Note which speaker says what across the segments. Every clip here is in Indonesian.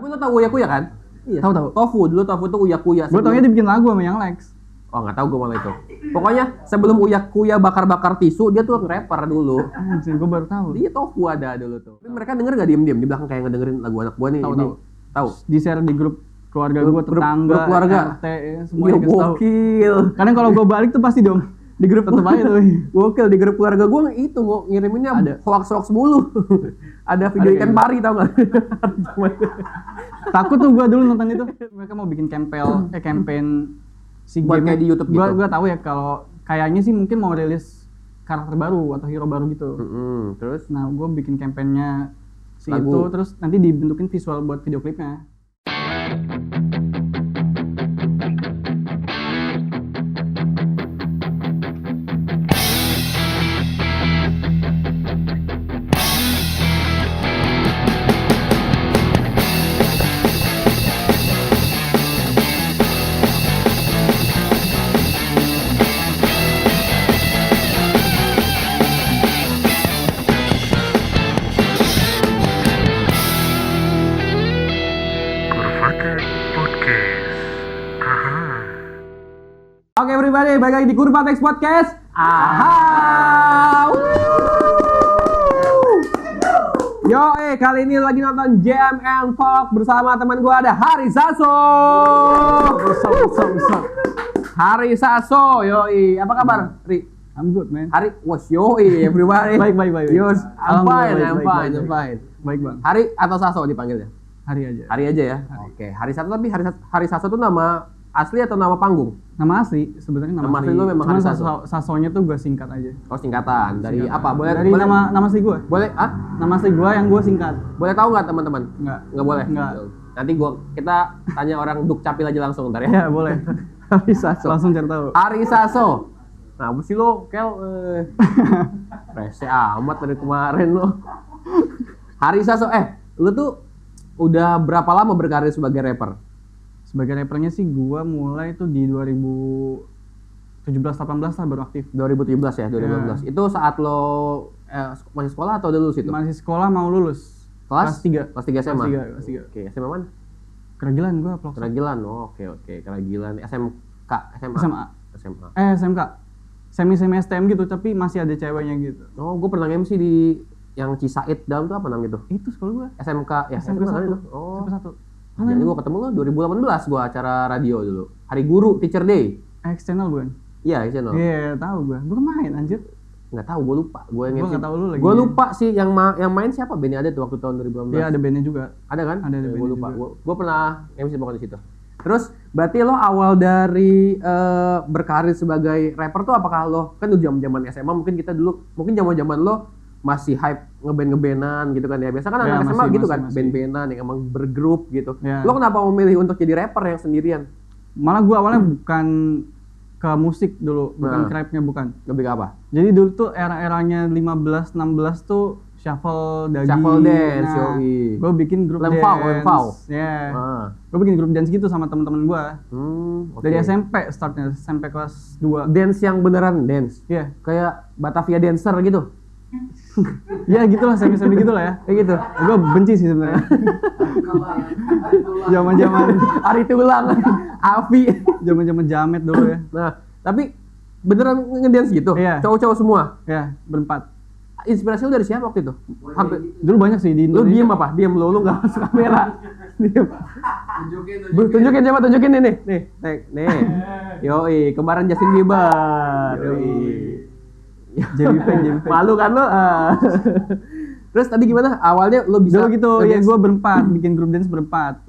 Speaker 1: lo tau Uya-Kuya kan?
Speaker 2: Iya. Tahu.
Speaker 1: Tofu tuh Uya-Kuya.
Speaker 2: Gue taunya dibikin lagu sama yang Lex.
Speaker 1: Oh nggak tahu gue malah itu. Pokoknya sebelum Uya-Kuya bakar-bakar tisu, dia tuh rapper dulu.
Speaker 2: Anjir, gue baru tahu.
Speaker 1: Dia Tofu ada dulu tuh. Tapi mereka denger nggak diem-diem di belakang kayak ngedengerin lagu anak gue nih? Tahu.
Speaker 2: Di share di grup keluarga gue, tetangga,
Speaker 1: grup keluarga.
Speaker 2: RT, semua dikasih tahu.
Speaker 1: Gokil.
Speaker 2: Karena kalau gue balik tuh pasti dong di grup tetep aja tuh.
Speaker 1: Gokil, di grup keluarga gue itu ngiriminnya
Speaker 2: Ada.
Speaker 1: hoax mulu. Ada video ikan pari tau nggak?
Speaker 2: Takut tuh gue dulu nonton itu. Mereka mau bikin campaign si
Speaker 1: Buat
Speaker 2: game
Speaker 1: kayak di YouTube gitu.
Speaker 2: Gue tahu ya kalau kayaknya sih mungkin mau rilis karakter baru atau hero baru gitu.
Speaker 1: Terus?
Speaker 2: Nah, gue bikin campaignnya si
Speaker 1: Lagu.
Speaker 2: itu, terus nanti dibentukin visual buat video klipnya.
Speaker 1: Oke everybody, balik lagi di Kurvatex Podcast. Aha. Yo, kali ini lagi nonton Jam and Talk bersama teman gua ada Hari Saso. Hari Saso, yoi. Apa kabar, Ri?
Speaker 2: I'm good, man.
Speaker 1: Hari, was yoi everybody.
Speaker 2: Baik.
Speaker 1: Yos, I'm fine.
Speaker 2: Baik, Bang.
Speaker 1: Hari atau Saso dipanggilnya?
Speaker 2: Hari aja.
Speaker 1: Hari aja ya. Oke, Hari Saso, tapi Hari Saso tuh nama asli atau nama panggung?
Speaker 2: Nama asli, sebenarnya nama
Speaker 1: asli lu memang
Speaker 2: Cuman
Speaker 1: Hari Saso.
Speaker 2: Sasonya tuh gue singkat aja.
Speaker 1: Oh, singkatan. Dari apa? Boleh
Speaker 2: Dari nama asli gue.
Speaker 1: Boleh,
Speaker 2: Nama asli gue yang gue singkat.
Speaker 1: Boleh tahu nggak teman-teman?
Speaker 2: Enggak.
Speaker 1: Nggak boleh?
Speaker 2: Enggak.
Speaker 1: Nanti kita tanya orang Dukcapil aja langsung ntar ya.
Speaker 2: Ya, boleh.
Speaker 1: Hari Saso.
Speaker 2: Langsung cari tahu.
Speaker 1: Hari Saso. Nah, apa sih lo, Kel? Rese amat dari kemarin lo. Hari Saso, lu tuh udah berapa lama berkarir sebagai rapper?
Speaker 2: Sebagai rappernya sih gue mulai tuh di 2017-18 lah baru aktif.
Speaker 1: 2017 ya, 2015. Itu saat lo masih sekolah atau udah lulus itu?
Speaker 2: Masih sekolah mau lulus. Kelas 3.
Speaker 1: Kelas 3 SMA?
Speaker 2: Kelas 3.
Speaker 1: Oke, SMA mana?
Speaker 2: Keragilan gue vlog.
Speaker 1: Keragilan, oke. Keragilan. SMK, SMA? SMA.
Speaker 2: SMK. Semi STM gitu, tapi masih ada ceweknya gitu.
Speaker 1: Oh, gue pernah MC di yang Cisaid dalam tuh apa namanya itu?
Speaker 2: Itu sekolah gue.
Speaker 1: SMK, ya
Speaker 2: SMK
Speaker 1: kan
Speaker 2: 1.
Speaker 1: itu? Oh.
Speaker 2: SMK 1.
Speaker 1: Jadi gue ketemu lo 2018 gue acara radio dulu. Hari Guru, Teacher Day.
Speaker 2: External bukan?
Speaker 1: Iya, channel.
Speaker 2: Iya, tahu gue. Gue main anjir.
Speaker 1: Nggak tahu, gue lupa. Gue
Speaker 2: nggak tahu lu lagi.
Speaker 1: Gue lupa sih yang main siapa? Benny ada tuh waktu tahun 2018.
Speaker 2: Iya, ada bandnya juga.
Speaker 1: Ada kan?
Speaker 2: Ada
Speaker 1: Gue
Speaker 2: bandnya
Speaker 1: lupa.
Speaker 2: juga.
Speaker 1: Gue pernah MC pokoknya di situ. Terus berarti lo awal dari berkarir sebagai rapper tuh apakah lo kan udah zaman SMA mungkin kita dulu mungkin zaman lo masih hype ngeband-ngebandan gitu kan ya. Biasa kan
Speaker 2: Ya,
Speaker 1: anak SMA gitu kan,
Speaker 2: masih.
Speaker 1: band-bandan yang emang bergrup gitu.
Speaker 2: Ya.
Speaker 1: Lo kenapa memilih untuk jadi rapper yang sendirian?
Speaker 2: Malah gue awalnya bukan ke musik dulu, bukan ke rapnya, bukan.
Speaker 1: Lebih ke apa?
Speaker 2: Jadi dulu tuh era-eranya 15-16 tuh shuffle dance,
Speaker 1: yoi.
Speaker 2: gue bikin grup
Speaker 1: Lemfau.
Speaker 2: dance. Ya. Gue bikin grup dance gitu sama teman-teman gue.
Speaker 1: Oke.
Speaker 2: Dari SMP startnya, SMP kelas 2.
Speaker 1: Dance yang beneran dance.
Speaker 2: Iya.
Speaker 1: Kayak Batavia Dancer gitu.
Speaker 2: Ya gitulah, semi-semi gitulah ya.
Speaker 1: Kayak gitu.
Speaker 2: Gue benci sih sebenarnya. Zaman-zaman
Speaker 1: Ari Tulang, Avi.
Speaker 2: zaman-zaman jamet dulu ya.
Speaker 1: Nah, tapi beneran ngedance gitu?
Speaker 2: Iya.
Speaker 1: Cowok-cowok semua?
Speaker 2: Ya, berempat.
Speaker 1: Inspirasi lu dari siapa waktu itu? Hampir.
Speaker 2: Dulu banyak sih di
Speaker 1: Lu
Speaker 2: Indonesia.
Speaker 1: diem apa? Diem lu nggak masuk kamera. Diem. Tunjukin siapa? Tunjukin nih. Nih. Yoi, kembaran Justin Bieber. Yoi.
Speaker 2: JB fan.
Speaker 1: Malu kan lu? Terus tadi gimana? Awalnya lu bisa
Speaker 2: Dulu gitu, ya gue berempat, bikin grup dance berempat.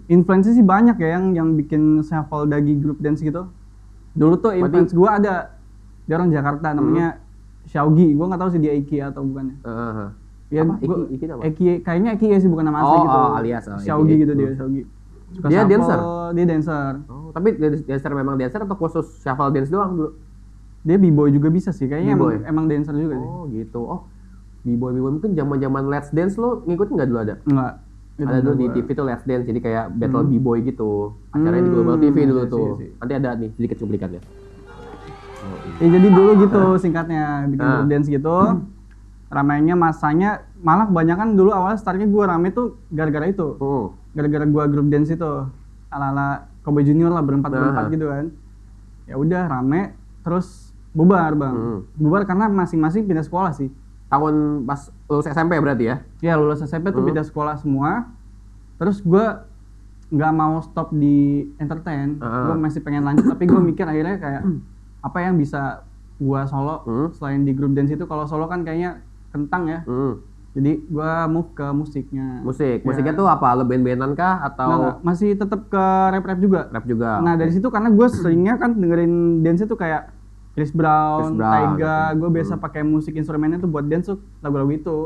Speaker 2: Influencer sih banyak ya yang bikin shuffle dagi grup dance gitu. Dulu tuh influence gue ada, dia orang Jakarta namanya Xiaogi. Gue nggak tahu sih dia Iki atau bukan. Ya,
Speaker 1: apa? Iki apa?
Speaker 2: Iki kayaknya Iki ya sih, bukan nama asli gitu.
Speaker 1: Alias.
Speaker 2: Xiaogi gitu dia, Xiaogi. Suka
Speaker 1: Dia
Speaker 2: shuffle,
Speaker 1: dancer?
Speaker 2: Dia dancer.
Speaker 1: Oh, tapi dancer memang dancer atau khusus shuffle dance doang dulu?
Speaker 2: Dia b-boy juga bisa sih, kayaknya
Speaker 1: B-boy?
Speaker 2: emang dancer juga sih.
Speaker 1: Oh gitu. Oh, b-boy mungkin zaman Let's Dance lo ngikutin nggak dulu ada?
Speaker 2: Enggak.
Speaker 1: Ada dulu di TV tuh Let's Dance, jadi kayak battle b-boy gitu. Acaranya di Global TV dulu tuh.
Speaker 2: Iya.
Speaker 1: Nanti ada nih sedikit cuplikannya.
Speaker 2: Ya jadi dulu gitu singkatnya, bikin grup dance gitu. Ramainya masanya, malah kebanyakan dulu awalnya startnya gue rame tuh gara-gara itu. gara-gara gua grup dance itu ala-ala Cowboy Junior lah, berempat gitu kan. Ya udah rame, terus bubar bang. Bubar karena masing-masing pindah sekolah sih.
Speaker 1: Tahun pas lulus SMP berarti ya?
Speaker 2: Ya lulus SMP tuh pindah sekolah semua. Terus gua nggak mau stop di entertain, gua masih pengen lanjut. Tapi gua mikir akhirnya kayak apa yang bisa gua solo selain di grup dance itu. Kalau solo kan kayaknya kentang ya. Jadi gua move ke musiknya.
Speaker 1: Musiknya tuh apa? Lo band-bandan kah atau
Speaker 2: Nggak, masih tetap ke rap juga.
Speaker 1: rap juga?
Speaker 2: Nah dari situ karena gue seringnya kan dengerin dance itu kayak Chris Brown, Tyga, gue biasa pakai musik instrumennya tuh buat dance tuh lagu-lagu itu.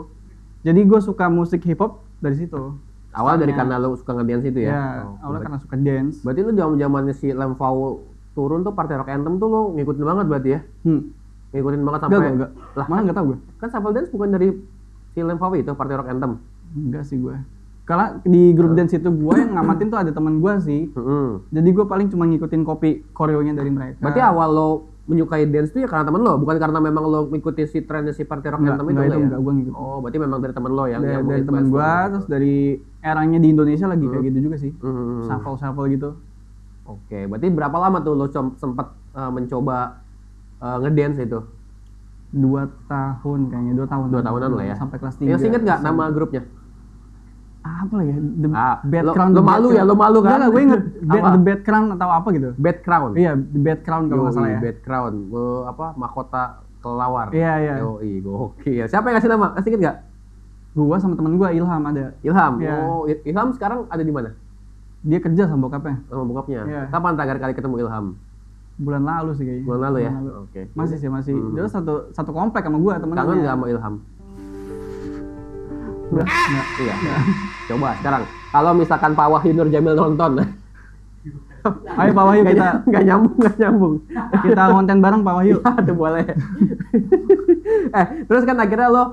Speaker 2: Jadi gue suka musik hip hop dari situ.
Speaker 1: Awal dari karena lo suka ngedance itu ya?
Speaker 2: Ya, awalnya karena suka dance.
Speaker 1: Berarti lo zamannya si Lemfau turun tuh Party Rock Anthem tuh lo ngikutin banget berarti ya? Ngikutin banget sampai
Speaker 2: Enggak.
Speaker 1: Lah,
Speaker 2: Malah nggak tahu gue.
Speaker 1: kan Shuffle Dance bukan dari si Lemfau itu Party Rock Anthem?
Speaker 2: Enggak sih gue. Karena di grup dance itu gue yang ngamatin tuh ada teman gue sih. Jadi gue paling cuma ngikutin copy koreonya dari mereka.
Speaker 1: Berarti awal lo menyukai dance tuh ya karena temen lo, bukan karena memang lo mengikuti si trennya si Party Rock Anthem itu ya?
Speaker 2: Enggak, gue ngikutin.
Speaker 1: Oh, berarti memang dari temen lo yang
Speaker 2: Dari teman gue, terus dari eranya di Indonesia lagi kayak gitu juga sih. Shuffle gitu.
Speaker 1: Oke, berarti berapa lama tuh lo sempat mencoba ngedance itu?
Speaker 2: 2 tahun kayaknya, 2 tahun.
Speaker 1: 2 tahunan lah ya.
Speaker 2: Sampai kelas 3.
Speaker 1: Ya inget nggak nama grupnya?
Speaker 2: Apa lah ya? The Bad
Speaker 1: lo,
Speaker 2: Crown.
Speaker 1: lo malu ya, lo malu kan?
Speaker 2: Enggak, gue inget The Bad Crown atau apa gitu.
Speaker 1: Bad Crown.
Speaker 2: Iya, The Bad Crown kalau nggak salah ya.
Speaker 1: Bad Crown. Mahkota kelelawar.
Speaker 2: Iya.
Speaker 1: Yoi, gokil. Siapa yang ngasih nama? Masih inget nggak?
Speaker 2: Gua sama temen gua Ilham ada.
Speaker 1: Ilham.
Speaker 2: Iya.
Speaker 1: Oh, Ilham sekarang ada di mana?
Speaker 2: Dia kerja sama bokapnya.
Speaker 1: Sama bokapnya.
Speaker 2: Iya.
Speaker 1: Kapan terakhir kali ketemu Ilham?
Speaker 2: Bulan lalu sih kayaknya.
Speaker 1: Bulan lalu ya? Oke.
Speaker 2: Masih. Dia satu komplek sama gua temennya.
Speaker 1: Kangen nggak sama Ilham?
Speaker 2: Enggak.
Speaker 1: Iya. Coba sekarang, kalau misalkan Pak Wahyu Nur Jamil nonton,
Speaker 2: Ayo Pak Wahyu kita
Speaker 1: nggak nyambung.
Speaker 2: kita konten bareng Pak Wahyu.
Speaker 1: Ya, tuh boleh. Terus kan akhirnya lo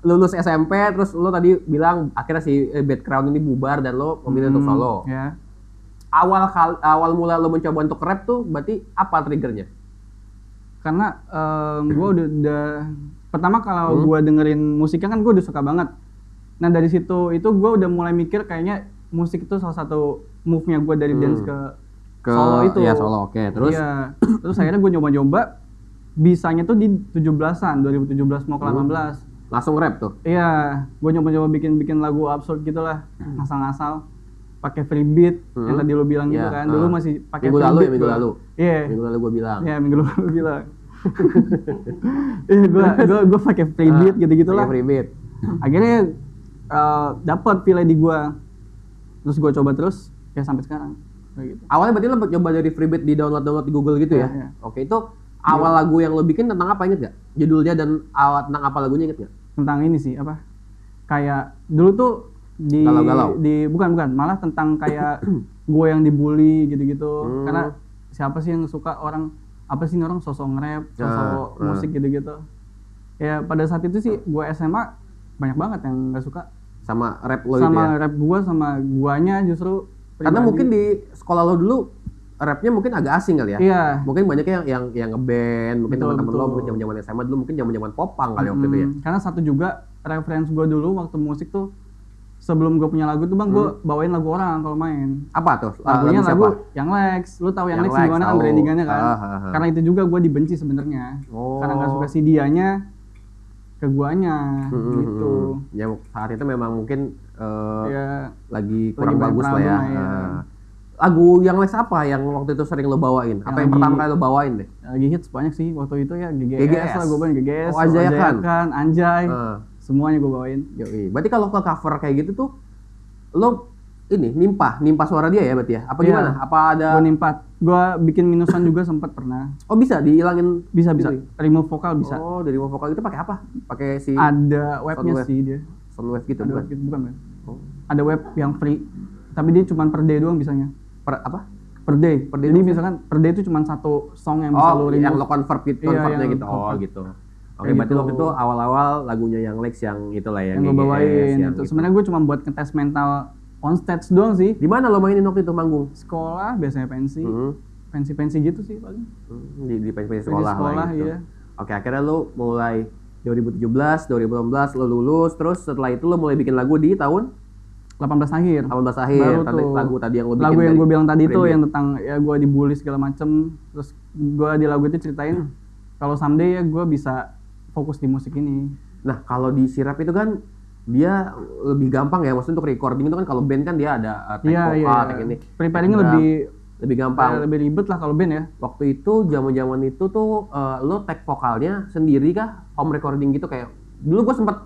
Speaker 1: lulus SMP, terus lo tadi bilang akhirnya si Bad Crown ini bubar dan lo memilih untuk solo.
Speaker 2: Ya.
Speaker 1: Awal mula lo mencoba untuk rap tuh berarti apa triggernya?
Speaker 2: Karena gua udah pertama kalau gua dengerin musiknya kan gua udah suka banget. Nah dari situ itu gue udah mulai mikir kayaknya musik itu salah satu move-nya gue dari dance ke solo itu.
Speaker 1: Iya solo, oke. Terus?
Speaker 2: Iya. Terus akhirnya gue nyoba-nyoba, bisanya tuh di 17-an, 2017 mau ke 18.
Speaker 1: Langsung rap tuh?
Speaker 2: Iya, gue nyoba-nyoba bikin lagu absurd gitu lah, ngasal-ngasal. Pakai free beat, yang tadi lo bilang gitu kan. Dulu masih pakai free beat.
Speaker 1: Minggu lalu?
Speaker 2: Iya.
Speaker 1: Minggu lalu gue bilang.
Speaker 2: Iya, minggu lalu gue bilang. Gue pakai free beat gitu-gitu lah.
Speaker 1: Pakai free beat.
Speaker 2: Akhirnya dapat file di gua, terus gua coba terus ya sampai sekarang kayak gitu.
Speaker 1: Awalnya berarti lo coba dari freebie di download di Google gitu ya?
Speaker 2: Iya.
Speaker 1: Oke, itu awal lagu yang lo bikin tentang apa, inget gak? Judulnya dan tentang apa lagunya, inget gak?
Speaker 2: Tentang ini sih apa, kayak dulu tuh di
Speaker 1: Galau-galau?
Speaker 2: bukan malah tentang kayak gue yang dibully gitu-gitu. Karena siapa sih yang suka orang, apa sih ini orang sosok nge-rap, sosok musik gitu-gitu. Ya pada saat itu sih gue SMA banyak banget yang gak suka
Speaker 1: sama rap lo
Speaker 2: sama
Speaker 1: itu ya?
Speaker 2: rap gua, sama guanya justru
Speaker 1: Karena
Speaker 2: pribadi.
Speaker 1: mungkin di sekolah lo dulu rapnya mungkin agak asing kali ya?
Speaker 2: Iya.
Speaker 1: Mungkin banyaknya yang ngeband, mungkin
Speaker 2: Betul,
Speaker 1: teman-teman lo
Speaker 2: betul.
Speaker 1: mungkin zaman-zaman SMA dulu mungkin zaman-zaman popang kali waktu itu ya?
Speaker 2: Karena satu juga reference gua dulu waktu musik tuh, sebelum gua punya lagu tuh bang, gua bawain lagu orang kalau main.
Speaker 1: Apa tuh?
Speaker 2: Lagunya
Speaker 1: siapa?
Speaker 2: lagu yang Lex, lu tahu yang
Speaker 1: Yang
Speaker 2: Lex
Speaker 1: Lex,
Speaker 2: gimana kan
Speaker 1: tahu.
Speaker 2: brandingannya kan? Karena itu juga gua dibenci sebenarnya.
Speaker 1: Oh.
Speaker 2: Karena nggak suka si dianya ke guanya gitu.
Speaker 1: Ya saat itu memang mungkin
Speaker 2: Ya
Speaker 1: lagi kurang
Speaker 2: banyak
Speaker 1: bagus lah ya.
Speaker 2: problem lah, ya.
Speaker 1: Lagu yang Lex apa yang waktu itu sering lo bawain? Apa yang
Speaker 2: lagi-
Speaker 1: pertama kali lo bawain deh?
Speaker 2: lagi hits banyak sih waktu itu ya, GGS,
Speaker 1: GGS.
Speaker 2: lah gua bawain GGS,
Speaker 1: Oh, Ajayakan.
Speaker 2: Anjay,
Speaker 1: Ah.
Speaker 2: semuanya gua bawain.
Speaker 1: Yoi. Berarti kalau ke cover kayak gitu tuh lo ini nimpa suara dia ya berarti ya? Apa
Speaker 2: Iya.
Speaker 1: gimana? Apa ada
Speaker 2: Gua nimpat, gua bikin minusan juga sempat pernah.
Speaker 1: Oh bisa dihilangin
Speaker 2: Bisa
Speaker 1: gitu?
Speaker 2: remove vokal bisa.
Speaker 1: Oh, dari vokal itu pakai apa? Pakai si
Speaker 2: Ada webnya
Speaker 1: Soundwave.
Speaker 2: sih dia.
Speaker 1: Soundwave gitu
Speaker 2: Ada
Speaker 1: bukan?
Speaker 2: web gitu, bukan kan?
Speaker 1: Oh.
Speaker 2: Ada web yang free, tapi dia cuma per day doang bisanya.
Speaker 1: Apa?
Speaker 2: Per day.
Speaker 1: Per day
Speaker 2: Jadi
Speaker 1: doang,
Speaker 2: misalkan per day itu cuma satu song yang bisa
Speaker 1: Oh,
Speaker 2: lo
Speaker 1: yang
Speaker 2: remove.
Speaker 1: lo convert gitu,
Speaker 2: Iya,
Speaker 1: convertnya
Speaker 2: yang
Speaker 1: gitu. Oh,
Speaker 2: convert.
Speaker 1: gitu. Oke,
Speaker 2: Kayak
Speaker 1: berarti
Speaker 2: gitu.
Speaker 1: waktu itu awal-awal lagunya yang Lex yang itulah ya,
Speaker 2: yang gue
Speaker 1: GGS,
Speaker 2: bawain
Speaker 1: yang
Speaker 2: itu.
Speaker 1: gitu.
Speaker 2: Sebenarnya gue cuma buat ngetes mental on stage doang sih.
Speaker 1: Di mana lo mainin waktu itu manggung?
Speaker 2: Sekolah biasanya pensi,
Speaker 1: Hmm.
Speaker 2: pensi gitu sih paling.
Speaker 1: Di pensi
Speaker 2: Pensi
Speaker 1: sekolah,
Speaker 2: sekolah,
Speaker 1: lah gitu.
Speaker 2: iya.
Speaker 1: Oke, akhirnya lo mulai 2017, 2018 lo lulus, terus setelah itu lo mulai bikin lagu di tahun
Speaker 2: 18 akhir.
Speaker 1: 18 akhir.
Speaker 2: Baru
Speaker 1: Tadi,
Speaker 2: tuh
Speaker 1: lagu tadi yang lo bikin
Speaker 2: lagu yang
Speaker 1: dari
Speaker 2: gue bilang tadi tuh
Speaker 1: Green
Speaker 2: yang
Speaker 1: Day.
Speaker 2: tentang ya gue dibully segala macem. Terus gue di lagu itu ceritain kalau someday ya gue bisa fokus di musik ini.
Speaker 1: Nah, kalau di Sirap itu kan dia lebih gampang ya, maksudnya untuk recording itu kan kalau band kan dia ada tag vokal, tag ini.
Speaker 2: Preparingnya
Speaker 1: tag drum.
Speaker 2: lebih
Speaker 1: lebih gampang.
Speaker 2: lebih ribet lah kalau band ya.
Speaker 1: Waktu itu zaman itu tuh lo tag vokalnya sendiri kah? Home recording gitu kayak dulu gue sempet